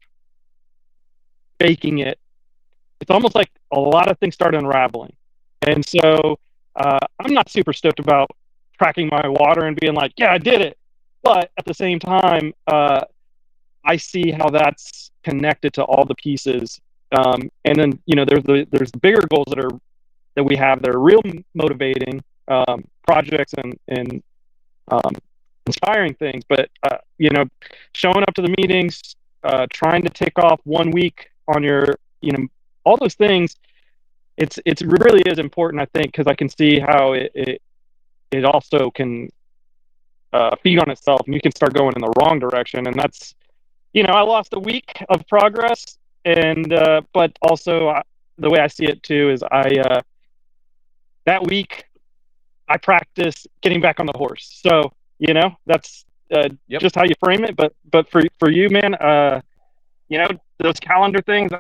faking it, it's almost like a lot of things start unraveling. And so I'm not super stoked about tracking my water and being like, yeah, I did it. But at the same time, I see how that's connected to all the pieces. And then, you know, there's the bigger goals that we have that are real motivating projects and inspiring things. But you know, showing up to the meetings, trying to tick off 1 week on your, you know, all those things. It really is important, I think, because I can see how it also can feed on itself, and you can start going in the wrong direction. And that's, you know, I lost a week of progress, and but also the way I see it too is that week I practice getting back on the horse. So, you know, that's just how you frame it. But for you, man, you know, those calendar things,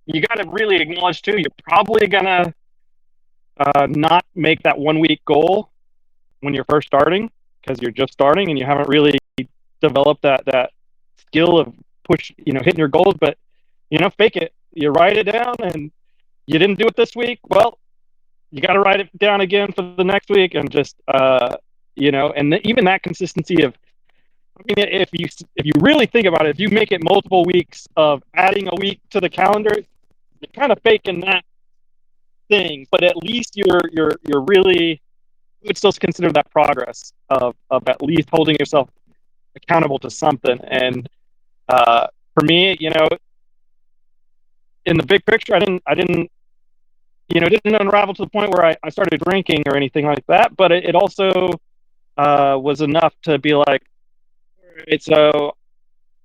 you got to really acknowledge too. You're probably gonna not make that 1 week goal when you're first starting, because you're just starting and you haven't really developed that skill of hitting your goals. But, you know, fake it. You write it down, and you didn't do it this week. Well, you got to write it down again for the next week, and just you know, and even that consistency of, I mean, if you really think about it, if you make it multiple weeks of adding a week to the calendar, you're kind of faking that thing. But at least you're really, I would still consider that progress of at least holding yourself accountable to something. And for me, you know, in the big picture, I didn't, it didn't unravel to the point where I started drinking or anything like that. But it also was enough to be like, all right, so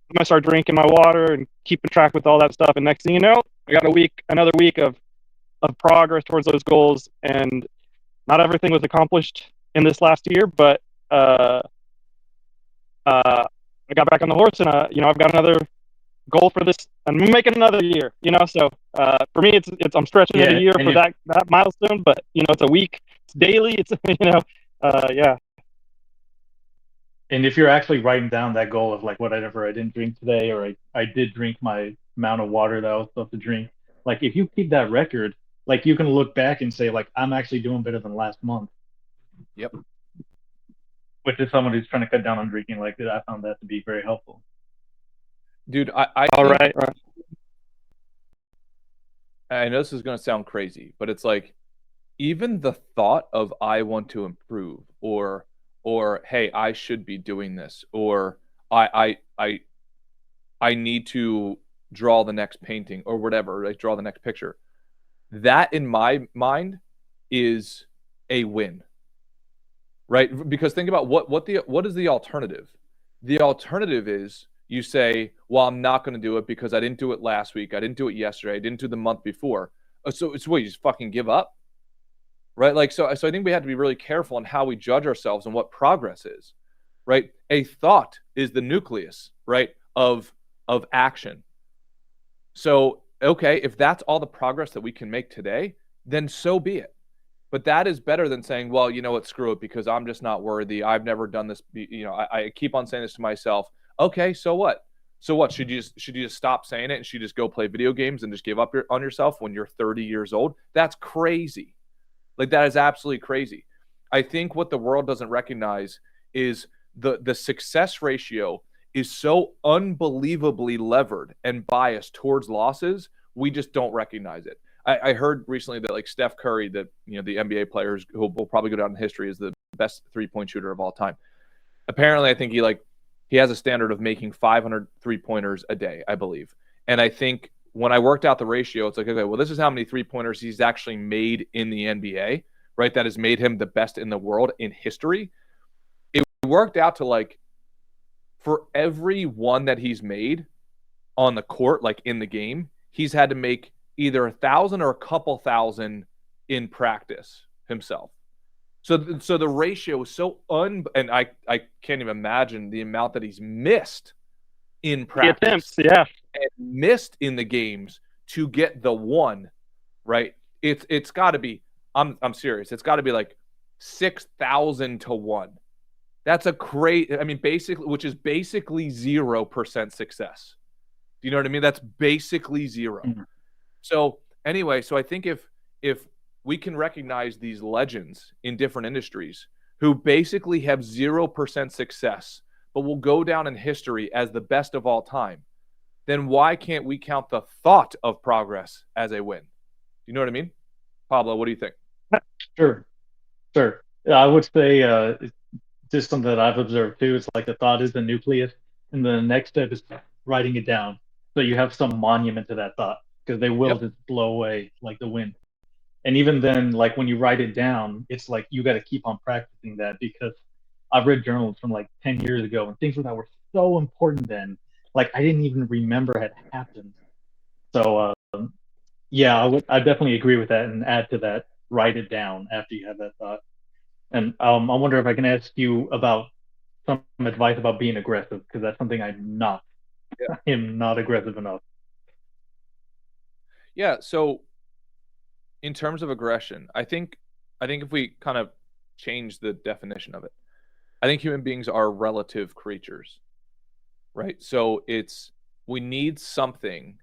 I'm gonna start drinking my water and keeping track with all that stuff. And next thing you know, I got another week of progress towards those goals. And not everything was accomplished in this last year, but I got back on the horse, and I've got another goal for this. I'm making another year, So for me, it's I'm stretching it a year for that milestone, but it's a week, it's daily, it's yeah. And if you're actually writing down that goal of like whatever I didn't drink today, or I did drink my amount of water that I was supposed to drink, like if you keep that record, like you can look back and say like I'm actually doing better than last month. Yep. Which is someone who's trying to cut down on drinking like that. I found that to be very helpful. Dude, I know this is going to sound crazy, but it's like even the thought of I want to improve, or hey, I should be doing this, or I need to draw the next painting or whatever, like draw the next picture. That in my mind is a win. Right? Because think about what is the alternative? The alternative is you say, well, I'm not going to do it because I didn't do it last week. I didn't do it yesterday. I didn't do the month before. So it's what, you just fucking give up? Right? Like, so I think we have to be really careful on how we judge ourselves and what progress is, right? A thought is the nucleus, right, of action. So, okay, if that's all the progress that we can make today, then so be it. But that is better than saying, well, you know what, screw it, because I'm just not worthy. I've never done this. I keep on saying this to myself. Okay, so what? So what? Should you just stop saying it and should you just go play video games and just give up on yourself when you're 30 years old? That's crazy. Like, that is absolutely crazy. I think what the world doesn't recognize is the success ratio is so unbelievably levered and biased towards losses. We just don't recognize it. I heard recently that like Steph Curry, the NBA players who will probably go down in history as the best 3-point shooter of all time. Apparently, I think he has a standard of making 500 3-pointers a day, I believe. And I think when I worked out the ratio, it's like, okay, well, this is how many 3-pointers he's actually made in the NBA, right? That has made him the best in the world in history. It worked out to like, for every one that he's made on the court, like in the game, he's had to make either 1,000 or a couple thousand in practice himself. So the ratio is so and I can't even imagine the amount that he's missed in practice. The attempts, yeah. And missed in the games to get the one, right? It's got to be, I'm serious. It's got to be like 6,000 to 1. That's a great, I mean, basically, which is basically 0% success. Do you know what I mean? That's basically 0. Mm-hmm. So anyway, so I think if we can recognize these legends in different industries who basically have 0% success, but will go down in history as the best of all time, then why can't we count the thought of progress as a win? You know what I mean? Pablo, what do you think? Sure. I would say just something that I've observed too. It's like the thought is the nucleus, and the next step is writing it down. So you have some monument to that thought, because they will just blow away like the wind. And even then, like when you write it down, it's like you got to keep on practicing that, because I've read journals from like 10 years ago and things that were so important then, like I didn't even remember had happened. So yeah, I definitely agree with that, and add to that, write it down after you have that thought. And I wonder if I can ask you about some advice about being aggressive, because that's something I'm not. Yeah. I am not aggressive enough. Yeah, so in terms of aggression, I think if we kind of change the definition of it, I think human beings are relative creatures, right? So we need something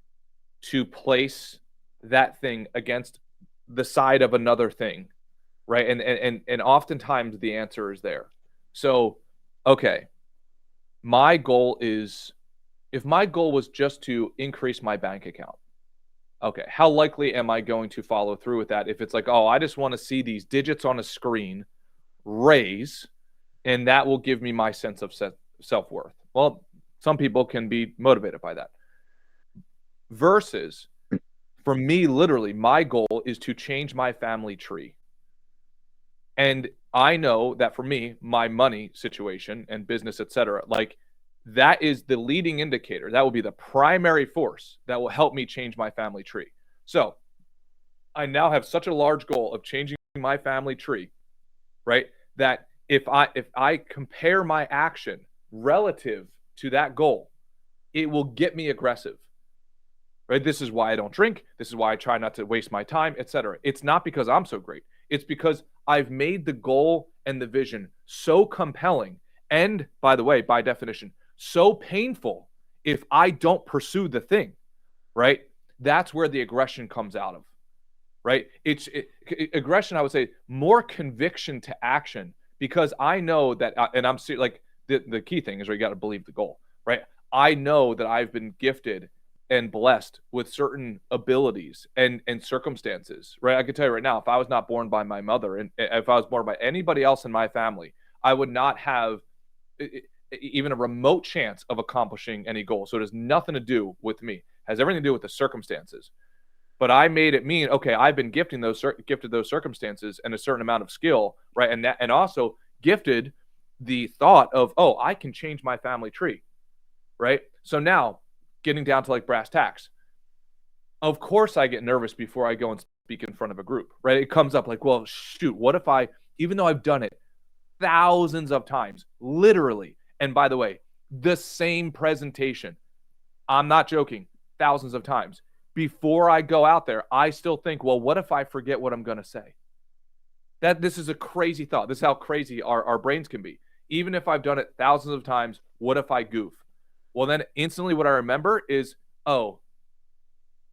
to place that thing against the side of another thing, right? And oftentimes the answer is there. So, okay, my goal is, if my goal was just to increase my bank account, okay, how likely am I going to follow through with that if it's like, oh, I just want to see these digits on a screen raise, and that will give me my sense of self-worth? Well, some people can be motivated by that. Versus, For me, literally, my goal is to change my family tree. And I know that for me, my money situation and business, etc., like that is the leading indicator. That will be the primary force that will help me change my family tree. So I now have such a large goal of changing my family tree, right? That if I compare my action relative to that goal, it will get me aggressive. Right? This is why I don't drink. This is why I try not to waste my time, etc. It's not because I'm so great. It's because I've made the goal and the vision so compelling and, by the way, by definition, so painful if I don't pursue the thing, right? That's where the aggression comes out of, right? Aggression, I would say, more conviction to action, because I know that, and I'm like, the key thing is, you got to believe the goal, right? I know that I've been gifted and blessed with certain abilities and circumstances, right? I can tell you right now, if I was not born by my mother, and if I was born by anybody else in my family, I would not have even a remote chance of accomplishing any goal. So it has nothing to do with me. It has everything to do with the circumstances. But I made it mean, okay, I've been gifted those circumstances and a certain amount of skill, right? And also gifted the thought of, oh, I can change my family tree, right? So now, getting down to like brass tacks, of course I get nervous before I go and speak in front of a group, right? It comes up like, well, shoot, what if even though I've done it thousands of times, literally, and by the way, the same presentation, I'm not joking, thousands of times, before I go out there, I still think, well, what if I forget what I'm going to say? This is a crazy thought. This is how crazy our brains can be. Even if I've done it thousands of times, what if I goof? Well, then instantly what I remember is, oh,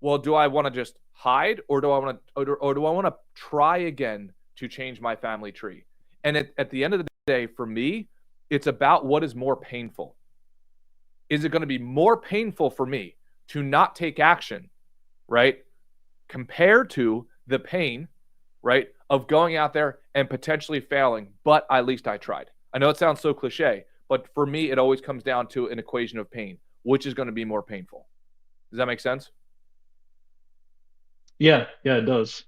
well, do I want to just hide, or do I want to try again to change my family tree? And at the end of the day, for me, it's about what is more painful. Is it going to be more painful for me to not take action, right, compared to the pain, right, of going out there and potentially failing, but at least I tried? I know it sounds so cliche, but for me, it always comes down to an equation of pain. Which is going to be more painful? Does that make sense? Yeah, it does.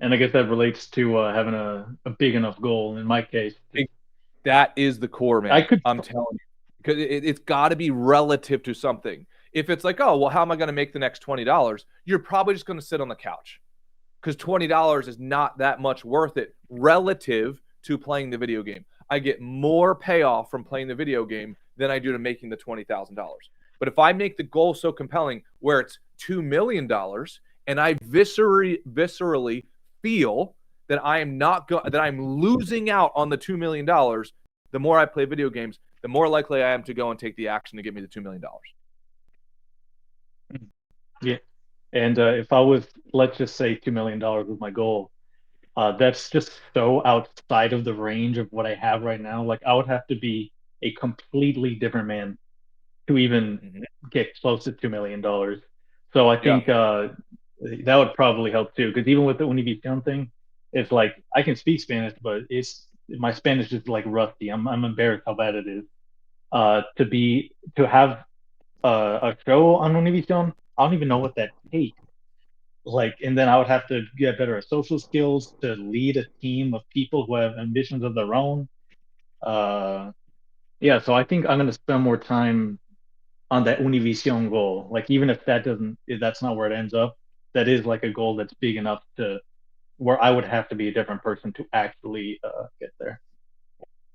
And I guess that relates to having a big enough goal. In my case, that is the core, man. I'm telling you, because it's got to be relative to something. If it's like, oh, well, how am I going to make the next $20? You're probably just going to sit on the couch, because $20 is not that much worth it relative to playing the video game. I get more payoff from playing the video game than I do to making the $20,000. But if I make the goal so compelling where it's $2 million and I viscerally feel that that I'm losing out on the $2 million, the more I play video games, the more likely I am to go and take the action to get me the $2 million. Yeah. And if I was, let's just say $2 million was my goal, that's just so outside of the range of what I have right now. Like, I would have to be a completely different man to even get close to $2 million. So I think that would probably help too. Because even with the Univision thing, it's like I can speak Spanish, but my Spanish is like rusty. I'm embarrassed how bad it is. To have a show on Univision, I don't even know what that takes. Like, and then I would have to get better at social skills to lead a team of people who have ambitions of their own. Yeah, so I think I'm gonna spend more time on that Univision goal. Like, even if that's not where it ends up, that is like a goal that's big enough to where I would have to be a different person to actually get there.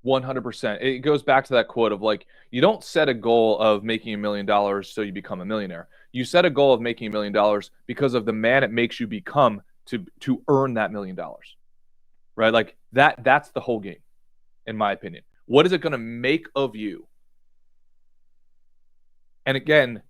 100%. It goes back to that quote of like, you don't set a goal of making $1 million so you become a millionaire. You set a goal of making $1 million because of the man it makes you become to earn that $1 million, right? Like that's the whole game, in my opinion. What is it going to make of you? And again,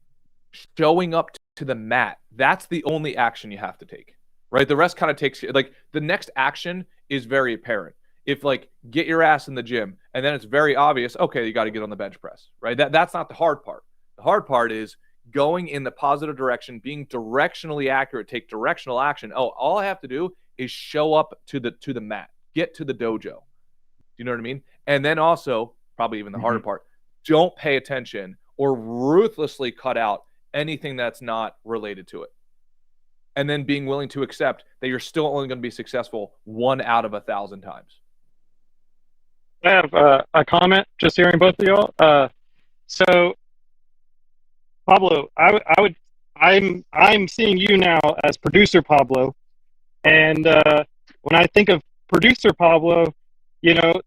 showing up to the mat, that's the only action you have to take, right? The rest kind of takes, like, the next action is very apparent. If like, get your ass in the gym, and then it's very obvious, okay, you got to get on the bench press, right? That's not the hard part. The hard part is going in the positive direction, being directionally accurate, take directional action. Oh, all I have to do is show up to the mat, get to the dojo. Do you know what I mean? And then also, probably even the harder part, don't pay attention or ruthlessly cut out anything that's not related to it. and then being willing to accept that you're still only going to be successful 1 out of 1,000 times. I have a comment just hearing both of y'all. So Pablo, I'm seeing you now as producer Pablo, and when I think of producer Pablo, you know,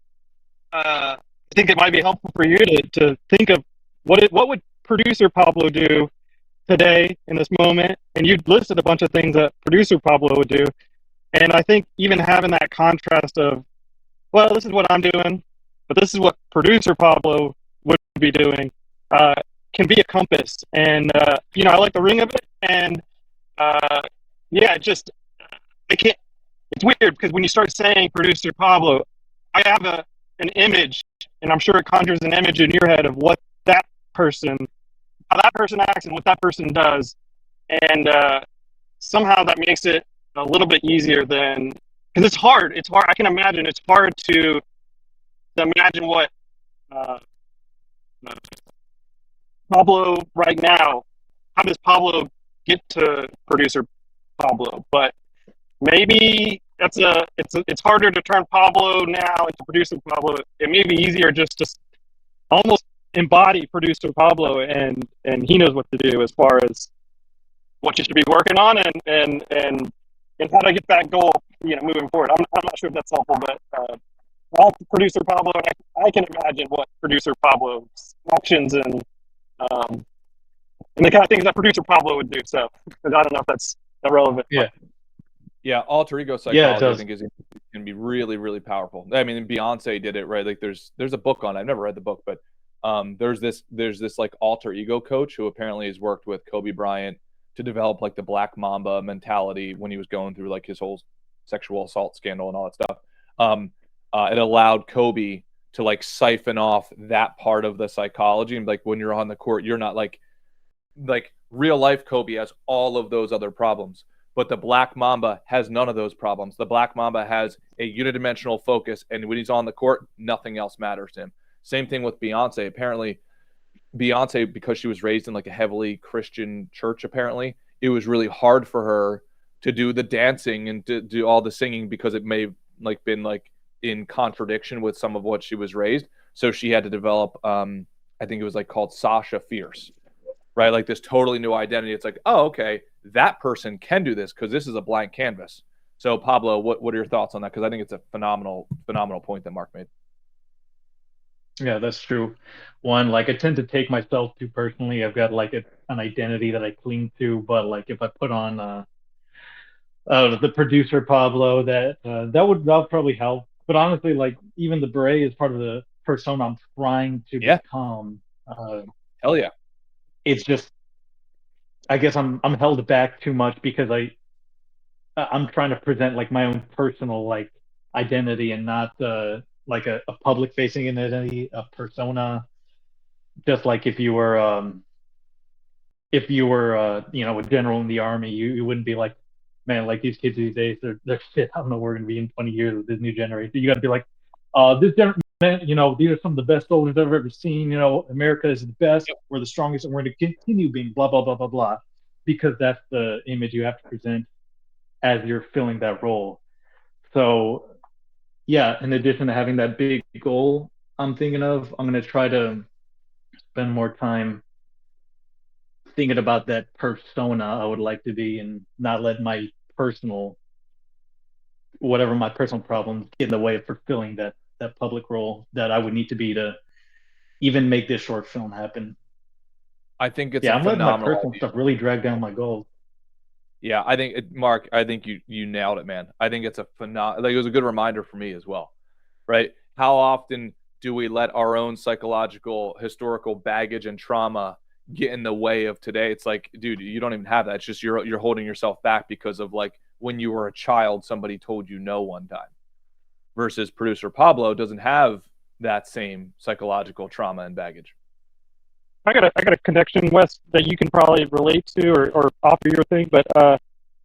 I think it might be helpful for you to think of what would producer Pablo do today in this moment, and you listed a bunch of things that producer Pablo would do, and I think even having that contrast of, well, this is what I'm doing, but this is what producer Pablo would be doing, can be a compass. And I like the ring of it, and yeah, I can't. It's weird because when you start saying producer Pablo, I have an image, and I'm sure it conjures an image in your head of what that person, how that person acts, and what that person does, and somehow that makes it a little bit easier than, because it's hard. It's hard. I can imagine it's hard to imagine what Pablo right now. How does Pablo get to producer Pablo? But maybe it's harder to turn Pablo now into producer Pablo. It may be easier just to almost embody producer Pablo, and he knows what to do as far as what you should be working on, and how to get that goal, moving forward. I'm not sure if that's helpful, but all producer Pablo, I can imagine what producer Pablo's actions and the kind of things that producer Pablo would do. So I don't know if that's relevant. Yeah, alter ego psychology, I think, can be really, really powerful. I mean, Beyonce did it, right? Like, there's a book on it. I've never read the book, but there's this like alter ego coach who apparently has worked with Kobe Bryant to develop like the Black Mamba mentality when he was going through like his whole sexual assault scandal and all that stuff. It allowed Kobe to like siphon off that part of the psychology, and like when you're on the court, you're not like real life Kobe has all of those other problems. But the Black Mamba has none of those problems. The Black Mamba has a unidimensional focus, and when he's on the court, nothing else matters to him. Same thing with Beyonce. Apparently, Beyonce, because she was raised in like a heavily Christian church, apparently, it was really hard for her to do the dancing and to do all the singing because it may have like been like in contradiction with some of what she was raised. So she had to develop, I think it was like called Sasha Fierce, right? Like this totally new identity. It's like, oh, okay, that person can do this because this is a blank canvas. So Pablo, what are your thoughts on that? Because I think it's a phenomenal point that Mark made. Yeah, that's true. One, like I tend to take myself too personally. I've got like an identity that I cling to, but like if I put on the producer Pablo, that'll probably help. But honestly, like even the beret is part of the persona I'm trying to become. Hell yeah. It's just, I guess I'm held back too much because I'm trying to present like my own personal like identity and not like a public facing identity, a persona. Just like if you were a general in the army, you wouldn't be like, man, like these kids these days, they're shit. I don't know where we're gonna be in 20 years with this new generation. You got to be like, man, these are some of the best soldiers I've ever seen. America is the best. We're the strongest, and we're going to continue being blah blah blah blah blah, because that's the image you have to present as you're filling that role. So, yeah, in addition to having that big goal I'm thinking of, I'm going to try to spend more time thinking about that persona I would like to be, and not let my personal problems get in the way of fulfilling that public role that I would need to be to even make this short film happen. I think it's I'm letting my personal stuff really drag down my goals. Yeah, I think Mark, I think you nailed it, man. I think it's it was a good reminder for me as well, right? How often do we let our own psychological, historical baggage and trauma get in the way of today? It's like, dude, you don't even have that. It's just you're holding yourself back because of like when you were a child, somebody told you no one time. Versus producer Pablo doesn't have that same psychological trauma and baggage. I got a connection, Wes, that you can probably relate to or offer your thing. But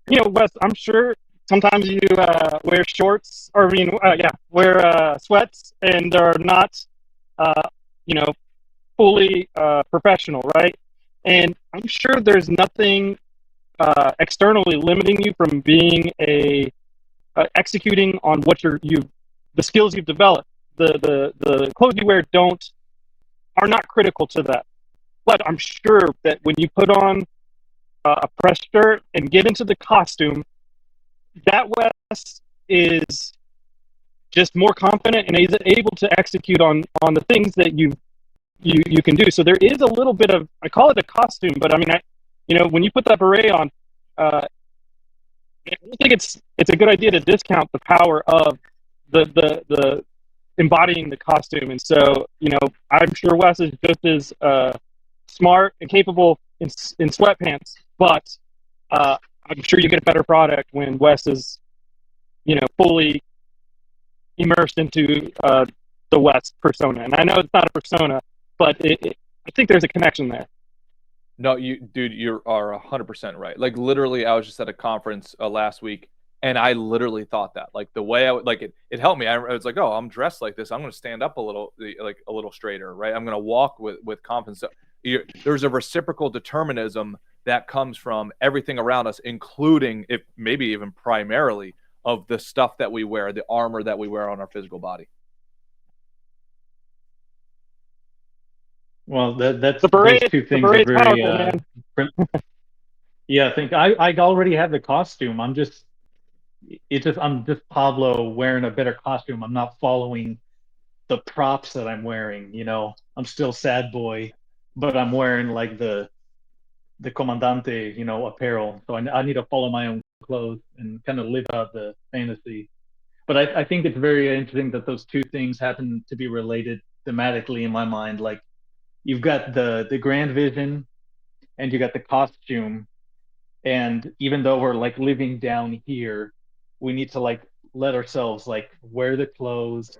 Wes, I'm sure sometimes you wear shorts or wear sweats and are not fully professional, right? And I'm sure there's nothing externally limiting you from being executing on what the skills you've developed. The clothes you wear are not critical to that. But I'm sure that when you put on a press shirt and get into the costume, that Wes is just more confident and is able to execute on the things that you can do. So there is a little bit of, I call it a costume, but I mean, when you put that beret on, I don't think it's a good idea to discount the power of the embodying the costume. And so, I'm sure Wes is just as smart and capable in sweatpants, but I'm sure you get a better product when Wes is, fully immersed into the Wes persona. And I know it's not a persona, but I think there's a connection there. No, you are 100% right. Like literally, I was just at a conference last week, and I literally thought that. Like the way I would, like it helped me. I was like, oh, I'm dressed like this. I'm going to stand up a little straighter, right? I'm going to walk with confidence. So there's a reciprocal determinism that comes from everything around us, including, if maybe even primarily, of the stuff that we wear, the armor that we wear on our physical body. Well, that's the beret, those two things are very powerful, man. Yeah, I think I already have the costume. I'm just Pablo wearing a better costume. I'm not following the props that I'm wearing, I'm still sad boy, but I'm wearing like the comandante, apparel. So I need to follow my own clothes and kind of live out the fantasy. But I think it's very interesting that those two things happen to be related thematically in my mind. Like you've got the grand vision and you got the costume. And even though we're like living down here, we need to like let ourselves like wear the clothes,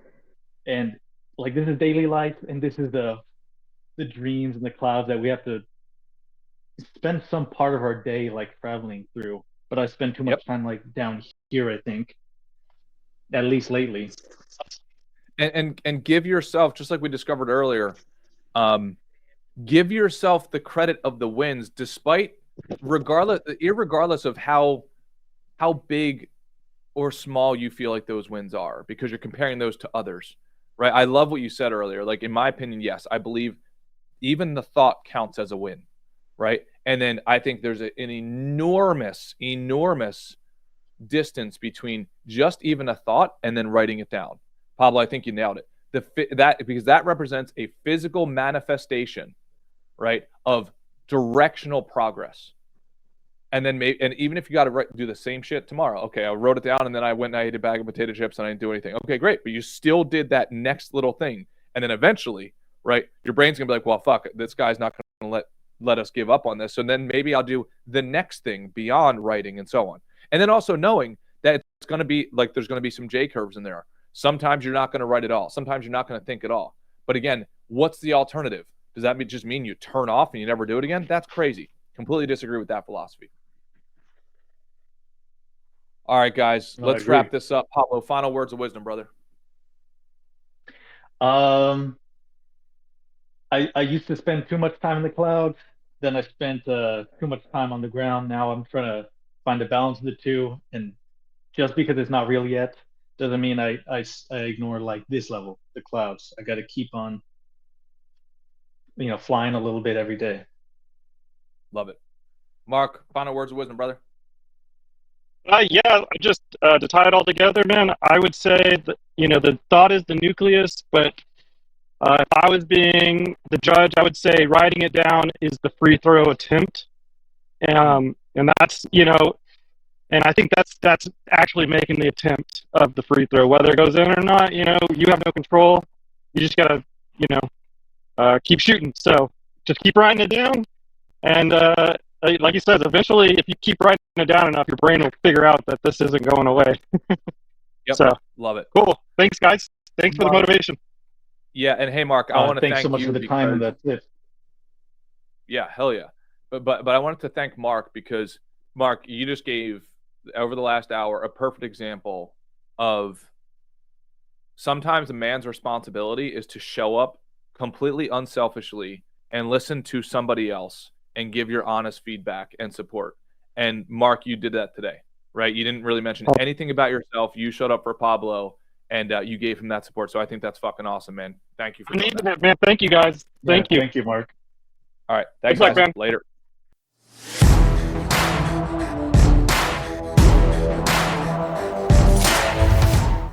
and like this is daily life, and this is the dreams and the clouds that we have to spend some part of our day like traveling through. But I spend too much time like down here, I think, at least lately. And give yourself, just like we discovered earlier, give yourself the credit of the wins, irregardless of how big or small you feel like those wins are, because you're comparing those to others, right? I love what you said earlier. Like in my opinion, yes, I believe even the thought counts as a win, right? And then I think there's an enormous distance between just even a thought and then writing it down. Pablo, I think you nailed it. Because that represents a physical manifestation, right, of directional progress. And then and even if you got to do the same shit tomorrow, okay, I wrote it down and then I went and I ate a bag of potato chips and I didn't do anything. Okay, great, but you still did that next little thing, and then eventually, right, your brain's gonna be like, well, fuck, this guy's not gonna let us give up on this. So then maybe I'll do the next thing beyond writing and so on. And then also knowing that it's gonna be like there's gonna be some J curves in there. Sometimes you're not gonna write at all. Sometimes you're not gonna think at all. But again, what's the alternative? Does that just mean you turn off and you never do it again? That's crazy. Completely disagree with that philosophy. All right, guys, let's wrap this up. Pablo, final words of wisdom, brother. I used to spend too much time in the clouds. Then I spent too much time on the ground. Now I'm trying to find a balance of the two. And just because it's not real yet doesn't mean I ignore like this level, the clouds. I got to keep on, flying a little bit every day. Love it. Mark, final words of wisdom, brother. Yeah, just to tie it all together, man, I would say that, the thought is the nucleus, but if I was being the judge, I would say writing it down is the free throw attempt. And that's, and I think that's actually making the attempt of the free throw. Whether it goes in or not, you have no control. You just got to, keep shooting. So just keep writing it down. And like you said, eventually, if you keep writing it down enough, your brain will figure out that this isn't going away. Yep. So love it. Cool. Thanks, guys. Thanks for the motivation. Yeah, and hey, Mark, I want to thank you. Thanks so much for the time and that's it. Yeah, hell yeah. But I wanted to thank Mark because, Mark, you just gave, over the last hour, a perfect example of sometimes a man's responsibility is to show up completely unselfishly and listen to somebody else and give your honest feedback and support. And Mark, you did that today, right? You didn't really mention anything about yourself. You showed up for Pablo, and you gave him that support. So I think that's fucking awesome, man. Thank you for doing that. Man, thank you guys. Thank you. Thank you, Mark. All right. Thanks, Good luck, guys. man. Later.